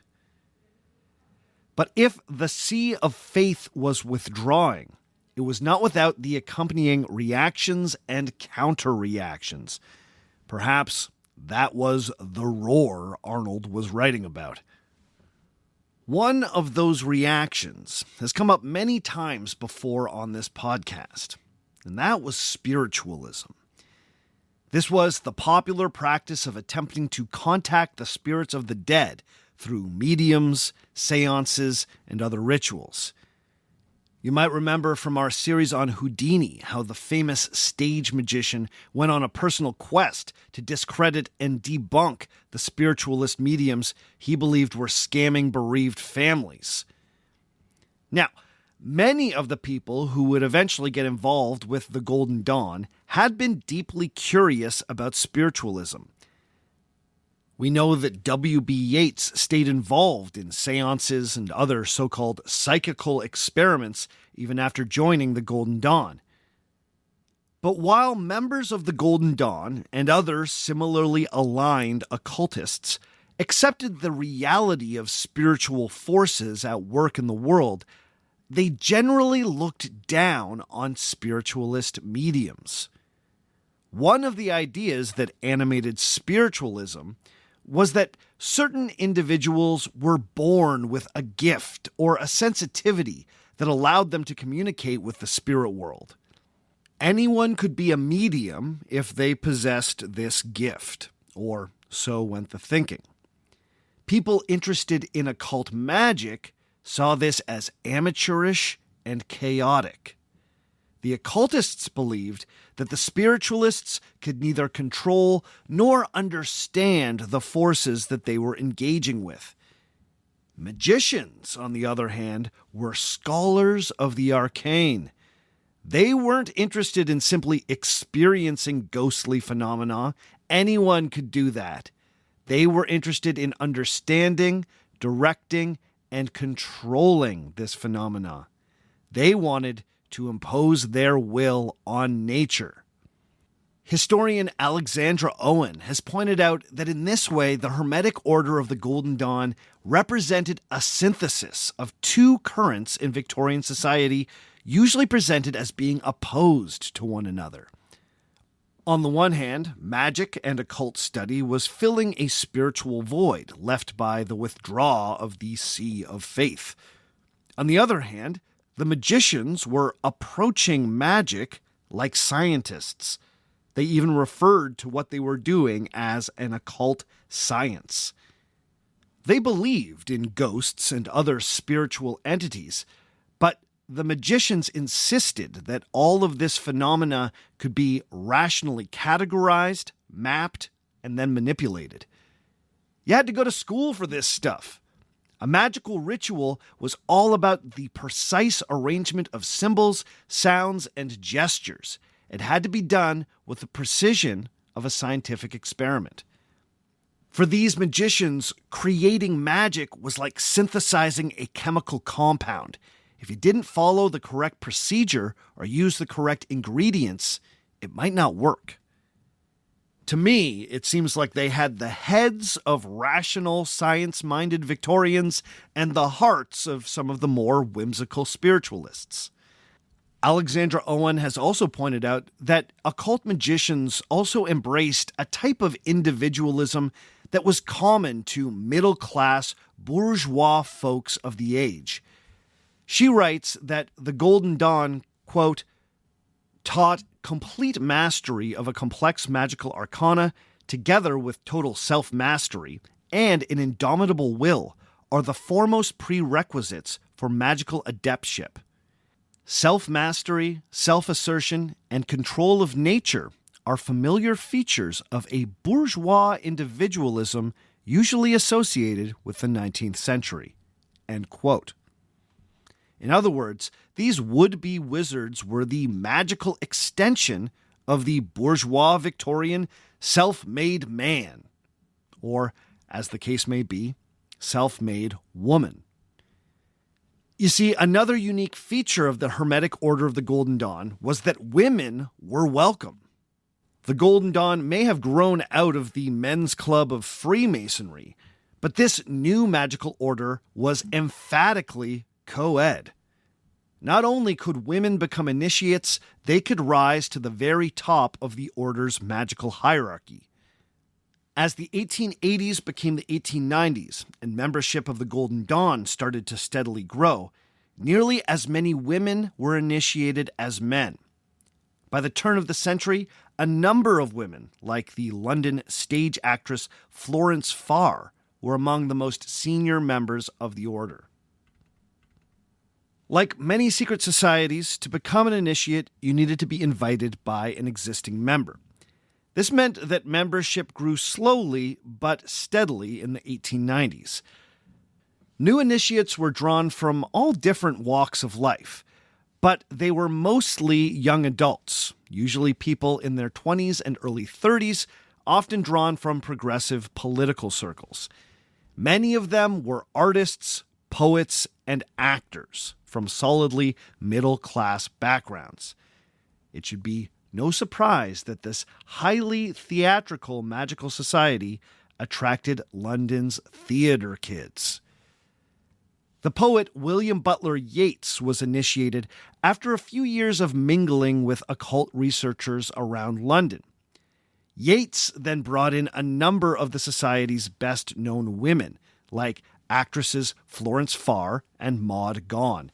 But if the sea of faith was withdrawing, it was not without the accompanying reactions and counter-reactions. Perhaps that was the roar Arnold was writing about. One of those reactions has come up many times before on this podcast, and that was spiritualism. This was the popular practice of attempting to contact the spirits of the dead through mediums, seances, and other rituals. You might remember from our series on Houdini how the famous stage magician went on a personal quest to discredit and debunk the spiritualist mediums he believed were scamming bereaved families. Now, many of the people who would eventually get involved with the Golden Dawn had been deeply curious about spiritualism. We know that W.B. Yeats stayed involved in seances and other so-called psychical experiments even after joining the Golden Dawn. But while members of the Golden Dawn and other similarly aligned occultists accepted the reality of spiritual forces at work in the world, they generally looked down on spiritualist mediums. One of the ideas that animated spiritualism was that certain individuals were born with a gift or a sensitivity that allowed them to communicate with the spirit world. Anyone could be a medium if they possessed this gift, or so went the thinking. People interested in occult magic saw this as amateurish and chaotic. The occultists believed that the spiritualists could neither control nor understand the forces that they were engaging with. Magicians, on the other hand, were scholars of the arcane. They weren't interested in simply experiencing ghostly phenomena. Anyone could do that. They were interested in understanding, directing, and controlling this phenomena. They wanted to impose their will on nature. Historian Alexandra Owen has pointed out that in this way, the Hermetic Order of the Golden Dawn represented a synthesis of two currents in Victorian society, usually presented as being opposed to one another. On the one hand, magic and occult study was filling a spiritual void left by the withdrawal of the sea of faith. On the other hand, the magicians were approaching magic like scientists. They even referred to what they were doing as an occult science. They believed in ghosts and other spiritual entities, but the magicians insisted that all of this phenomena could be rationally categorized, mapped, and then manipulated. You had to go to school for this stuff. A magical ritual was all about the precise arrangement of symbols, sounds, and gestures. It had to be done with the precision of a scientific experiment. For these magicians, creating magic was like synthesizing a chemical compound. If you didn't follow the correct procedure or use the correct ingredients, it might not work. To me, it seems like they had the heads of rational, science-minded Victorians and the hearts of some of the more whimsical spiritualists. Alexandra Owen has also pointed out that occult magicians also embraced a type of individualism that was common to middle-class, bourgeois folks of the age. She writes that the Golden Dawn, quote, taught complete mastery of a complex magical arcana together with total self-mastery and an indomitable will are the foremost prerequisites for magical adeptship. Self-mastery, self-assertion, and control of nature are familiar features of a bourgeois individualism usually associated with the 19th century. End quote. In other words, these would-be wizards were the magical extension of the bourgeois Victorian self-made man, or, as the case may be, self-made woman. You see, another unique feature of the Hermetic Order of the Golden Dawn was that women were welcome. The Golden Dawn may have grown out of the men's club of Freemasonry, but this new magical order was emphatically co-ed. Not only could women become initiates, they could rise to the very top of the order's magical hierarchy. As the 1880s became the 1890s and membership of the Golden Dawn started to steadily grow, nearly as many women were initiated as men. By the turn of the century, a number of women, like the London stage actress Florence Farr, were among the most senior members of the order. Like many secret societies, to become an initiate, you needed to be invited by an existing member. This meant that membership grew slowly but steadily in the 1890s. New initiates were drawn from all different walks of life, but they were mostly young adults, usually people in their 20s and early 30s, often drawn from progressive political circles. Many of them were artists, poets, and actors from solidly middle-class backgrounds. It should be no surprise that this highly theatrical magical society attracted London's theater kids. The poet William Butler Yeats was initiated after a few years of mingling with occult researchers around London. Yeats then brought in a number of the society's best-known women, like actresses Florence Farr and Maud Gonne.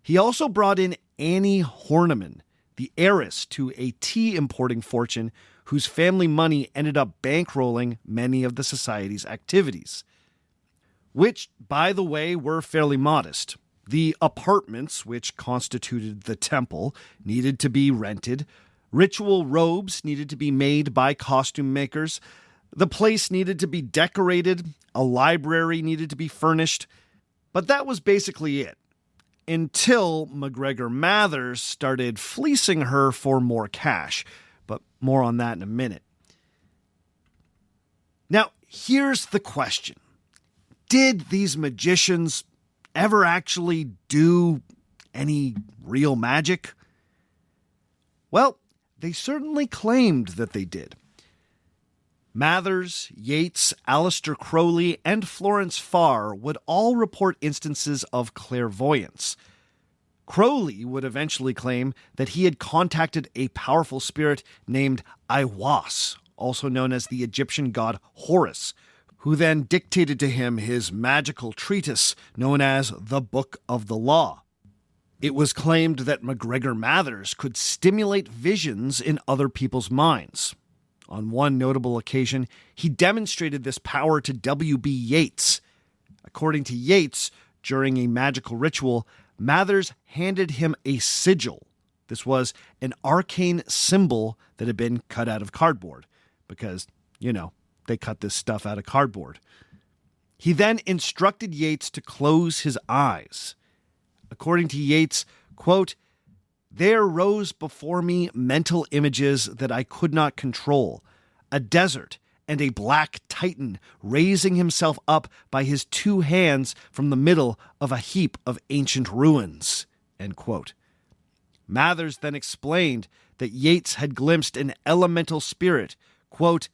He also brought in Annie Horniman, the heiress to a tea importing fortune whose family money ended up bankrolling many of the society's activities. Which, by the way, were fairly modest. The apartments, which constituted the temple, needed to be rented. Ritual robes needed to be made by costume makers. The place needed to be decorated. A library needed to be furnished. But that was basically it. Until MacGregor Mathers started fleecing her for more cash. But more on that in a minute. Now, here's the question. Did these magicians ever actually do any real magic? Well, they certainly claimed that they did. Mathers, Yeats, Aleister Crowley, and Florence Farr would all report instances of clairvoyance. Crowley would eventually claim that he had contacted a powerful spirit named Aiwass, also known as the Egyptian god Horus, who then dictated to him his magical treatise known as the Book of the Law. It was claimed that MacGregor Mathers could stimulate visions in other people's minds. On one notable occasion, he demonstrated this power to W.B. Yeats. According to Yeats, during a magical ritual, Mathers handed him a sigil. This was an arcane symbol that had been cut out of cardboard, because, they cut this stuff out of cardboard. He then instructed Yeats to close his eyes. According to Yeats, quote, "There rose before me mental images that I could not control, a desert and a black titan raising himself up by his two hands from the middle of a heap of ancient ruins." End quote. Mathers then explained that Yeats had glimpsed an elemental spirit, quote,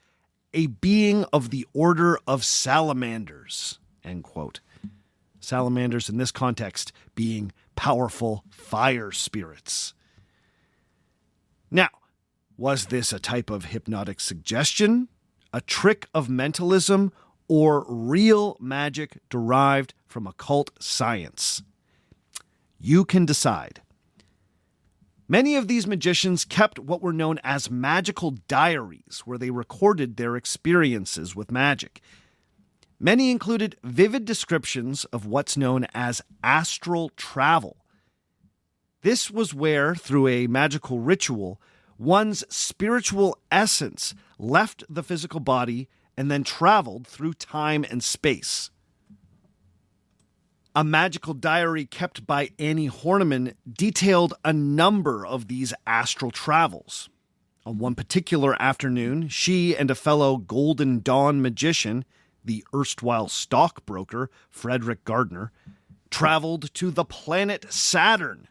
"a being of the order of salamanders," end quote. Salamanders in this context being powerful fire spirits. Now, was this a type of hypnotic suggestion, a trick of mentalism, or real magic derived from occult science? You can decide. Many of these magicians kept what were known as magical diaries, where they recorded their experiences with magic. Many included vivid descriptions of what's known as astral travel. This was where, through a magical ritual, one's spiritual essence left the physical body and then traveled through time and space. A magical diary kept by Annie Horniman detailed a number of these astral travels. On one particular afternoon, she and a fellow Golden Dawn magician, the erstwhile stockbroker Frederick Gardner, traveled to the planet Saturn.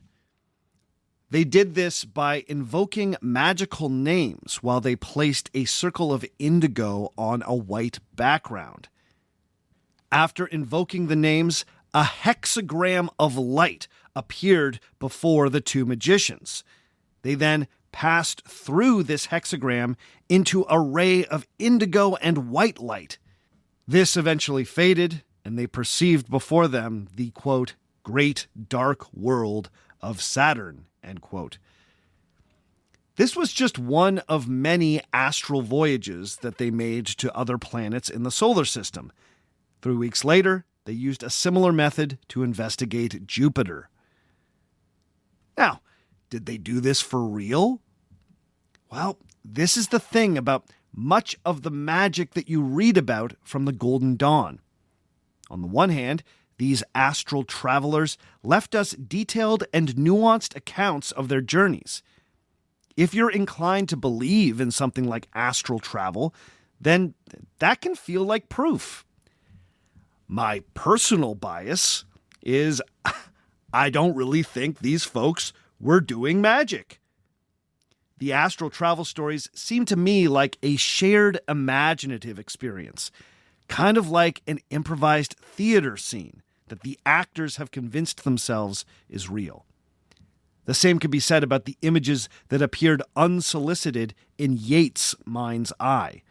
They did this by invoking magical names while they placed a circle of indigo on a white background. After invoking the names, a hexagram of light appeared before the two magicians. They then passed through this hexagram into a ray of indigo and white light. This eventually faded, and they perceived before them the, quote, great dark world of Saturn, end quote. This was just one of many astral voyages that they made to other planets in the solar system. 3 weeks later, they used a similar method to investigate Jupiter. Now, did they do this for real? Well, this is the thing about much of the magic that you read about from the Golden Dawn. On the one hand, these astral travelers left us detailed and nuanced accounts of their journeys. If you're inclined to believe in something like astral travel, then that can feel like proof. My personal bias is I don't really think these folks were doing magic. The astral travel stories seem to me like a shared imaginative experience, kind of like an improvised theater scene that the actors have convinced themselves is real. The same could be said about the images that appeared unsolicited in Yeats' mind's eye.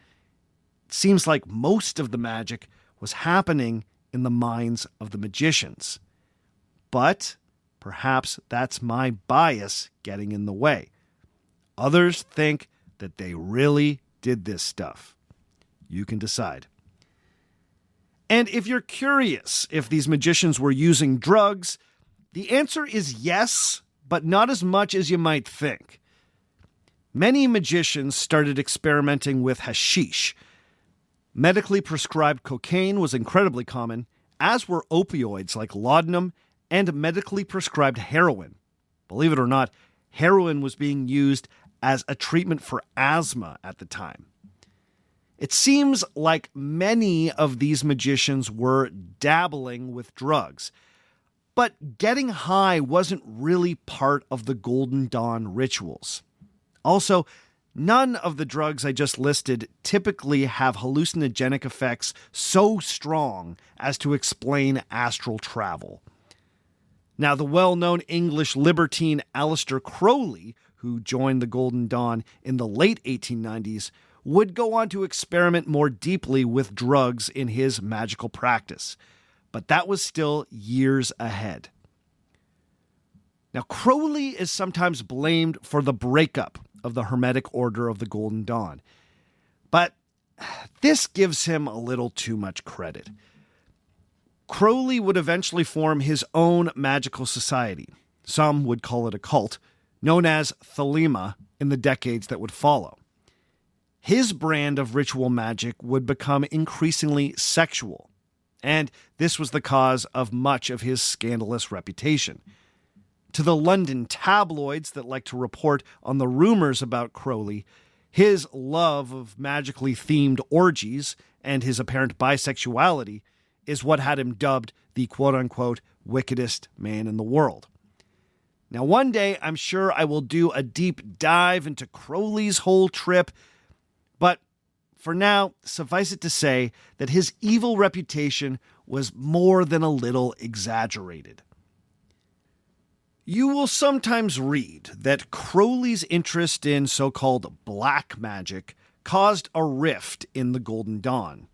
It seems like most of the magic was happening in the minds of the magicians. But perhaps that's my bias getting in the way. Others think that they really did this stuff. You can decide. And if you're curious if these magicians were using drugs, the answer is yes, but not as much as you might think. Many magicians started experimenting with hashish. Medically prescribed cocaine was incredibly common, as were opioids like laudanum and medically prescribed heroin. Believe it or not, heroin was being used as a treatment for asthma at the time. It seems like many of these magicians were dabbling with drugs, but getting high wasn't really part of the Golden Dawn rituals. Also, none of the drugs I just listed typically have hallucinogenic effects so strong as to explain astral travel. Now, the well-known English libertine Aleister Crowley, who joined the Golden Dawn in the late 1890s, would go on to experiment more deeply with drugs in his magical practice. But that was still years ahead. Now, Crowley is sometimes blamed for the breakup of the Hermetic Order of the Golden Dawn. But this gives him a little too much credit. Crowley would eventually form his own magical society. Some would call it a cult, known as Thelema, in the decades that would follow. His brand of ritual magic would become increasingly sexual, and this was the cause of much of his scandalous reputation. To the London tabloids that like to report on the rumors about Crowley, his love of magically themed orgies and his apparent bisexuality is what had him dubbed the quote-unquote wickedest man in the world. Now, one day, I'm sure I will do a deep dive into Crowley's whole trip, but for now, suffice it to say that his evil reputation was more than a little exaggerated. You will sometimes read that Crowley's interest in so-called black magic caused a rift in the Golden Dawn.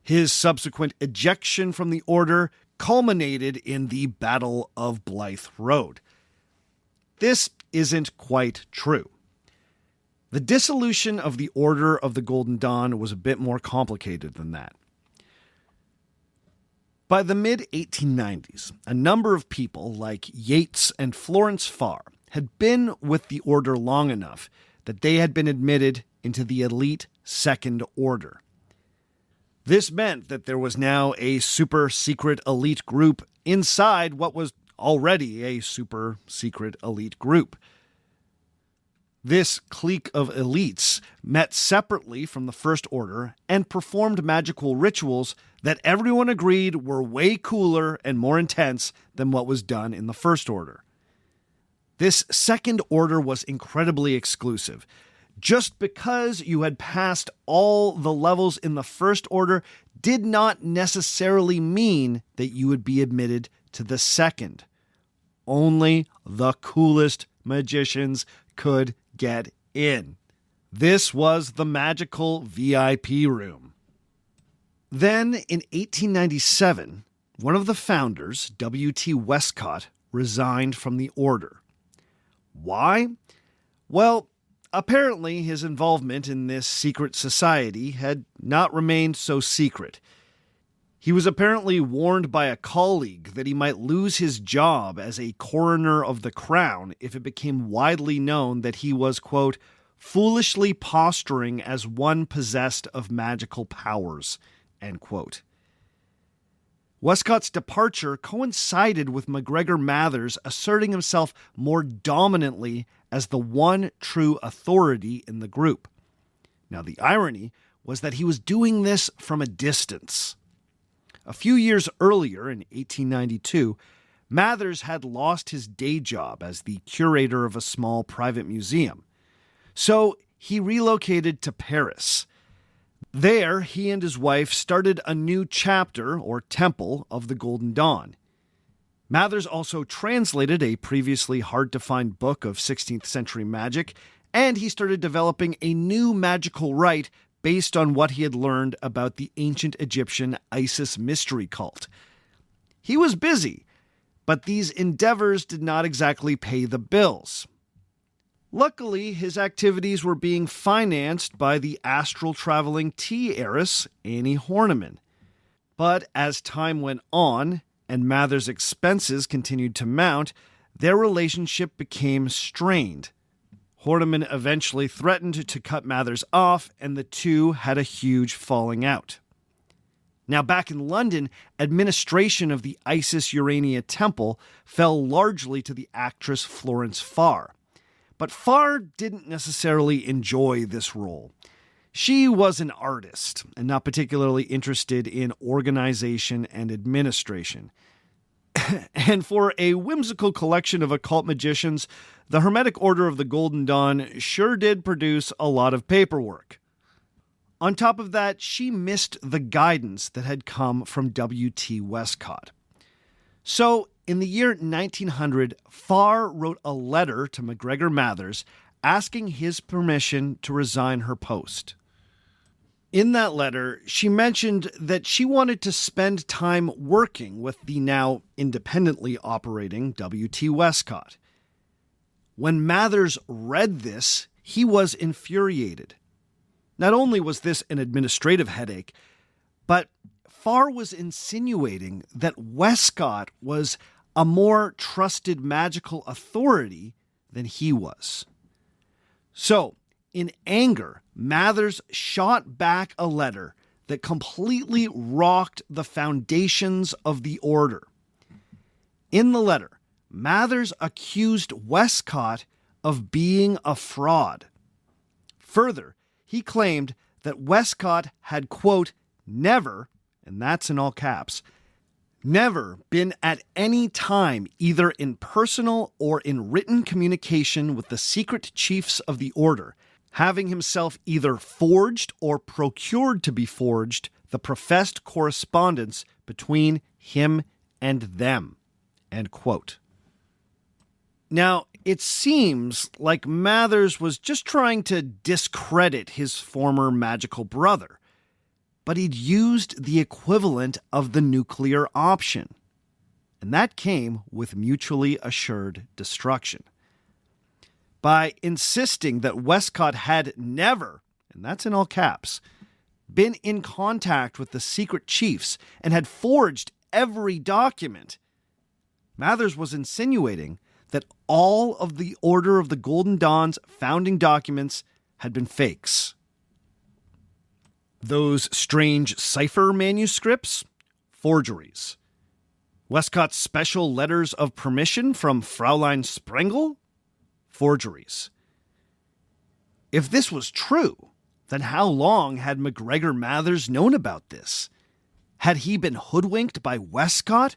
His subsequent ejection from the order culminated in the Battle of Blythe Road. This isn't quite true. The dissolution of the Order of the Golden Dawn was a bit more complicated than that. By the mid-1890s, a number of people like Yeats and Florence Farr had been with the Order long enough that they had been admitted into the elite Second Order. This meant that there was now a super-secret elite group inside what was already a super-secret elite group. This clique of elites met separately from the First Order and performed magical rituals that everyone agreed were way cooler and more intense than what was done in the First Order. This Second Order was incredibly exclusive. Just because you had passed all the levels in the First Order did not necessarily mean that you would be admitted to the Second. Only the coolest magicians could get in. This was the magical VIP room. Then, in 1897, one of the founders, W.T. Westcott, resigned from the order. Why? Well, apparently his involvement in this secret society had not remained so secret. He was apparently warned by a colleague that he might lose his job as a coroner of the crown if it became widely known that he was, quote, foolishly posturing as one possessed of magical powers, end quote. Westcott's departure coincided with MacGregor Mathers asserting himself more dominantly as the one true authority in the group. Now, the irony was that he was doing this from a distance. A few years earlier, in 1892, Mathers had lost his day job as the curator of a small private museum. So he relocated to Paris. There, he and his wife started a new chapter, or temple, of the Golden Dawn. Mathers also translated a previously hard-to-find book of 16th century magic, and he started developing a new magical rite based on what he had learned about the ancient Egyptian Isis mystery cult. He was busy, but these endeavors did not exactly pay the bills. Luckily, his activities were being financed by the astral traveling tea heiress, Annie Horniman. But as time went on, and Mathers' expenses continued to mount, their relationship became strained. Horniman eventually threatened to cut Mathers off, and the two had a huge falling out. Now, back in London, administration of the Isis Urania Temple fell largely to the actress Florence Farr. But Farr didn't necessarily enjoy this role. She was an artist and not particularly interested in organization and administration. And for a whimsical collection of occult magicians, the Hermetic Order of the Golden Dawn sure did produce a lot of paperwork. On top of that, she missed the guidance that had come from W.T. Westcott. So, in the year 1900, Farr wrote a letter to MacGregor Mathers asking his permission to resign her post. In that letter, she mentioned that she wanted to spend time working with the now independently operating W.T. Westcott. When Mathers read this, he was infuriated. Not only was this an administrative headache, but Farr was insinuating that Westcott was a more trusted magical authority than he was. So, in anger, Mathers shot back a letter that completely rocked the foundations of the order. In the letter, Mathers accused Westcott of being a fraud. Further, he claimed that Westcott had, quote, never, and that's in all caps, never been at any time either in personal or in written communication with the secret chiefs of the order, having himself either forged or procured to be forged the professed correspondence between him and them, end quote. Now, it seems like Mathers was just trying to discredit his former magical brother, but he'd used the equivalent of the nuclear option. and that came with mutually assured destruction. By insisting that Westcott had never, and that's in all caps, been in contact with the secret chiefs and had forged every document, Mathers was insinuating that all of the Order of the Golden Dawn's founding documents had been fakes. Those strange cipher manuscripts? Forgeries. Westcott's special letters of permission from Fräulein Sprengel? Forgeries. If this was true, then how long had MacGregor Mathers known about this? Had he been hoodwinked by Westcott?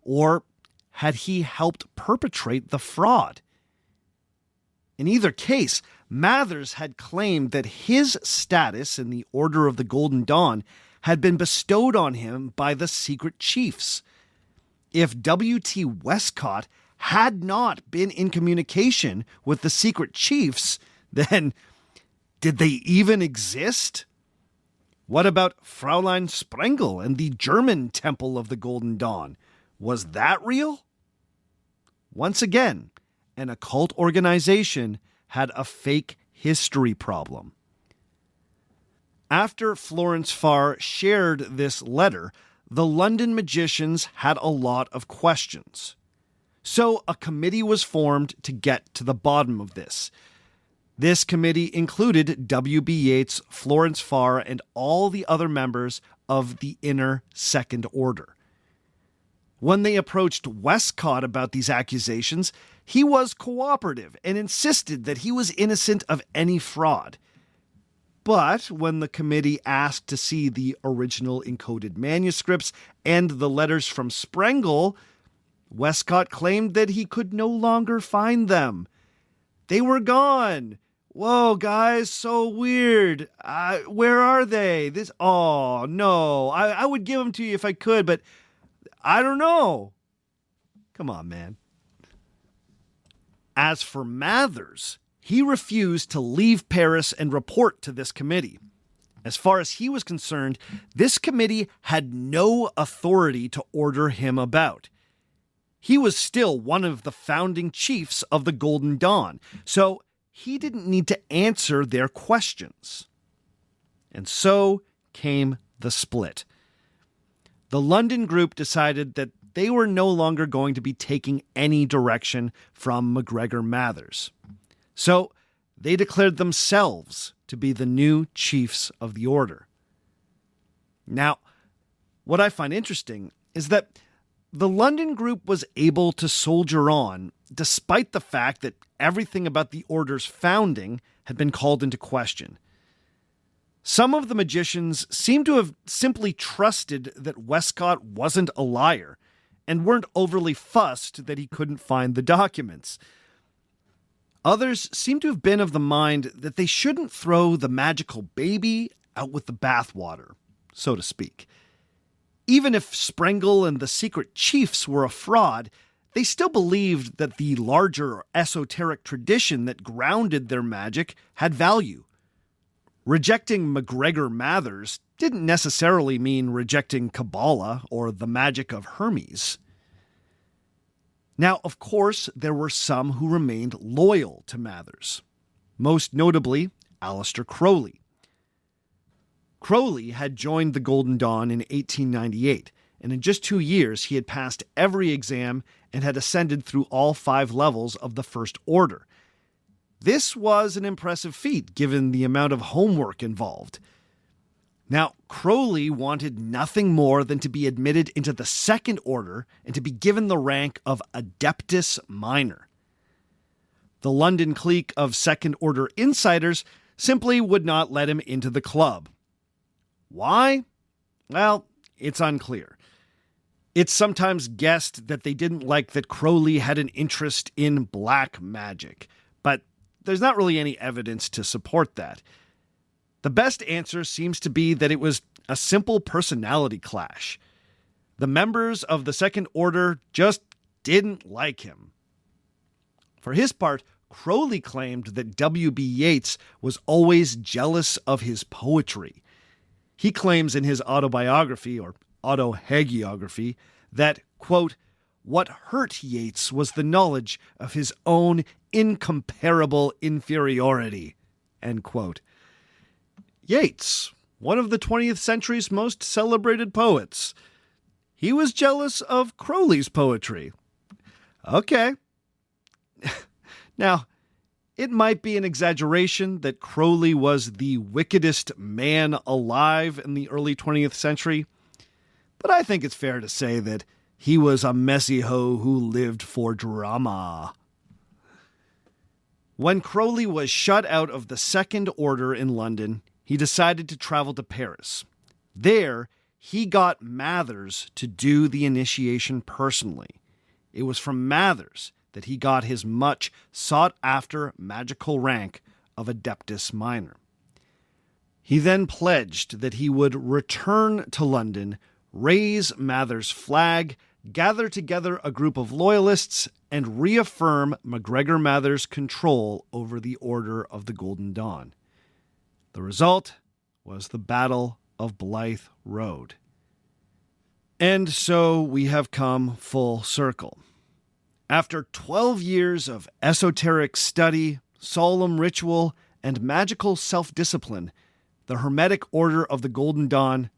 Or had he helped perpetrate the fraud? In either case, Mathers had claimed that his status in the Order of the Golden Dawn had been bestowed on him by the secret chiefs. If W.T. Westcott had not been in communication with the secret chiefs, then did they even exist? What about Fräulein Sprengel and the German Temple of the Golden Dawn? Was that real? Once again, an occult organization had a fake history problem. After Florence Farr shared this letter, the London magicians had a lot of questions. So a committee was formed to get to the bottom of this. This committee included W.B. Yeats, Florence Farr, and all the other members of the inner Second Order. When they approached Westcott about these accusations, he was cooperative and insisted that he was innocent of any fraud. But when the committee asked to see the original encoded manuscripts and the letters from Sprengel, Westcott claimed that he could no longer find them. They were gone. Whoa, guys, so weird. Where are they? Oh, no. I would give them to you if I could, but I don't know. Come on, man. As for Mathers, he refused to leave Paris and report to this committee. As far as he was concerned, this committee had no authority to order him about. He was still one of the founding chiefs of the Golden Dawn, so he didn't need to answer their questions. And so came the split. The London group decided that they were no longer going to be taking any direction from MacGregor Mathers. So they declared themselves to be the new chiefs of the order. Now, what I find interesting is that the London group was able to soldier on despite the fact that everything about the order's founding had been called into question. Some of the magicians seem to have simply trusted that Westcott wasn't a liar and weren't overly fussed that he couldn't find the documents. Others seem to have been of the mind that they shouldn't throw the magical baby out with the bathwater, so to speak. Even if Sprengel and the secret chiefs were a fraud, they still believed that the larger esoteric tradition that grounded their magic had value. Rejecting MacGregor Mathers didn't necessarily mean rejecting Kabbalah or the magic of Hermes. Now, of course, there were some who remained loyal to Mathers, most notably Aleister Crowley. Crowley had joined the Golden Dawn in 1898, and in just 2 years he had passed every exam and had ascended through all 5 levels of the First Order. This was an impressive feat given the amount of homework involved. Now, Crowley wanted nothing more than to be admitted into the Second Order and to be given the rank of Adeptus Minor. The London clique of Second Order insiders simply would not let him into the club. Why? Well, it's unclear. It's sometimes guessed that they didn't like that Crowley had an interest in black magic, but there's not really any evidence to support that. The best answer seems to be that it was a simple personality clash. The members of the Second Order just didn't like him. For his part, Crowley claimed that W.B. Yeats was always jealous of his poetry. He claims in his autobiography, or autohagiography, that, quote, what hurt Yeats was the knowledge of his own incomparable inferiority. End quote. Yeats, one of the 20th century's most celebrated poets. He was jealous of Crowley's poetry. Okay. Now, it might be an exaggeration that Crowley was the wickedest man alive in the early 20th century, but I think it's fair to say that he was a messy hoe who lived for drama. When Crowley was shut out of the Second Order in London, he decided to travel to Paris. There, he got Mathers to do the initiation personally. It was from Mathers that he got his much sought-after magical rank of Adeptus Minor. He then pledged that he would return to London, raise Mathers' flag, gather together a group of loyalists, and reaffirm MacGregor Mathers' control over the Order of the Golden Dawn. The result was the Battle of Blythe Road. And so we have come full circle. After 12 years of esoteric study, solemn ritual, and magical self-discipline, the Hermetic Order of the Golden Dawn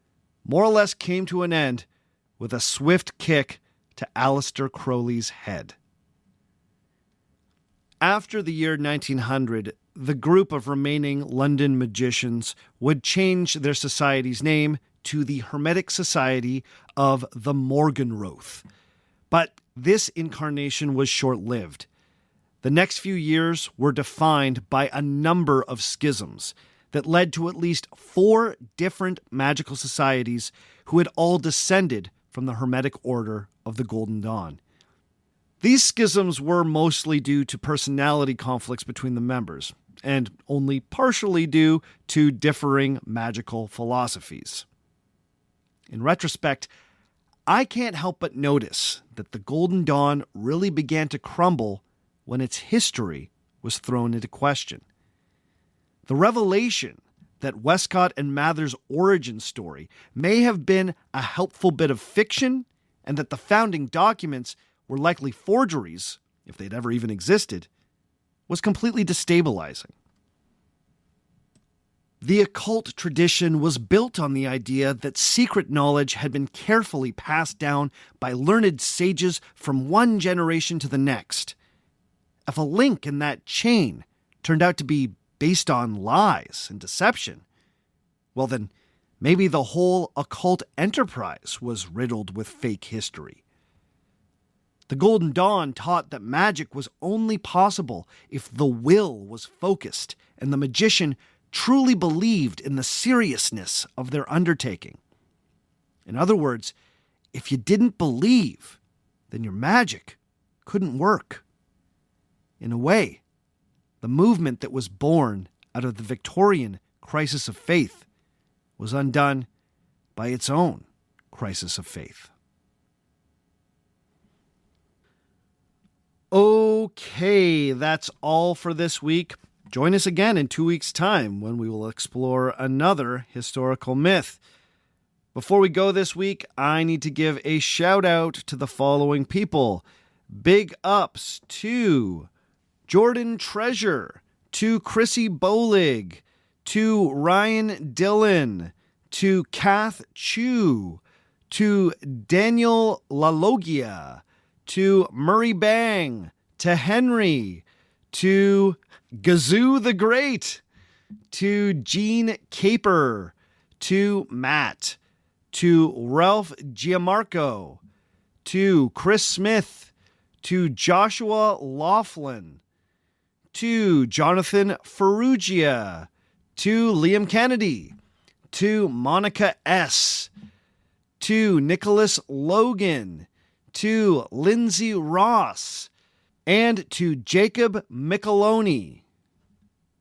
more or less came to an end with a swift kick to Aleister Crowley's head. After the year 1900, the group of remaining London magicians would change their society's name to the Hermetic Society of the Morgenroth. But this incarnation was short-lived. The next few years were defined by a number of schisms that led to at least 4 different magical societies who had all descended from the Hermetic Order of the Golden Dawn. These schisms were mostly due to personality conflicts between the members, and only partially due to differing magical philosophies. In retrospect, I can't help but notice that the Golden Dawn really began to crumble when its history was thrown into question. The revelation that Westcott and Mathers' origin story may have been a helpful bit of fiction, and that the founding documents were likely forgeries, if they'd ever even existed, was completely destabilizing. The occult tradition was built on the idea that secret knowledge had been carefully passed down by learned sages from one generation to the next. If a link in that chain turned out to be based on lies and deception, well then, maybe the whole occult enterprise was riddled with fake history. The Golden Dawn taught that magic was only possible if the will was focused and the magician truly believed in the seriousness of their undertaking. In other words, if you didn't believe, then your magic couldn't work. In a way, the movement that was born out of the Victorian crisis of faith was undone by its own crisis of faith. Okay, that's all for this week. Join us again in 2 weeks' time when we will explore another historical myth. Before we go this week, I need to give a shout out to the following people. Big ups to Jordan Treasure, to Chrissy Bolig, to Ryan Dillon, to Kath Chu, to Daniel Lalogia, to Murray Bang, to Henry, to Gazoo the Great, to Gene Caper, to Matt, to Ralph Giamarco, to Chris Smith, to Joshua Laughlin, to Jonathan Ferrugia, to Liam Kennedy, to Monica S., to Nicholas Logan, to Lindsay Ross, and to Jacob Micheloni.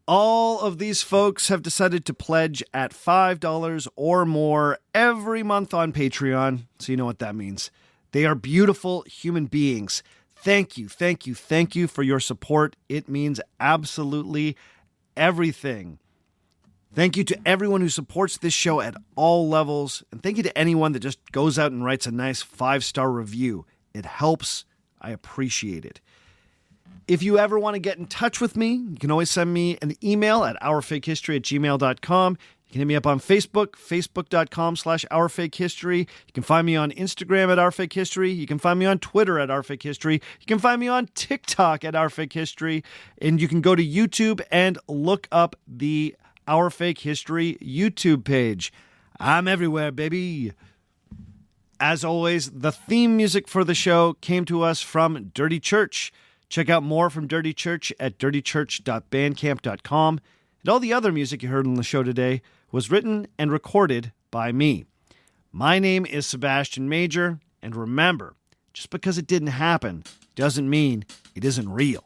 All of these folks have decided to pledge at $5 or more every month on Patreon, so you know what that means. They are beautiful human beings. Thank you, thank you, thank you for your support. It means absolutely everything. Thank you to everyone who supports this show at all levels, and thank you to anyone that just goes out and writes a nice 5-star review. It helps. I appreciate it. If you ever want to get in touch with me, you can always send me an email at ourfakehistory@gmail.com. You can hit me up on Facebook, facebook.com/ourfakehistory. You can find me on Instagram at ourfakehistory. You can find me on Twitter at ourfakehistory. You can find me on TikTok at ourfakehistory. And you can go to YouTube and look up the Our Fake History YouTube page. I'm everywhere, baby. As always, the theme music for the show came to us from Dirty Church. Check out more from Dirty Church at dirtychurch.bandcamp.com. And all the other music you heard on the show today was written and recorded by me. My name is Sebastian Major, and remember, just because it didn't happen doesn't mean it isn't real.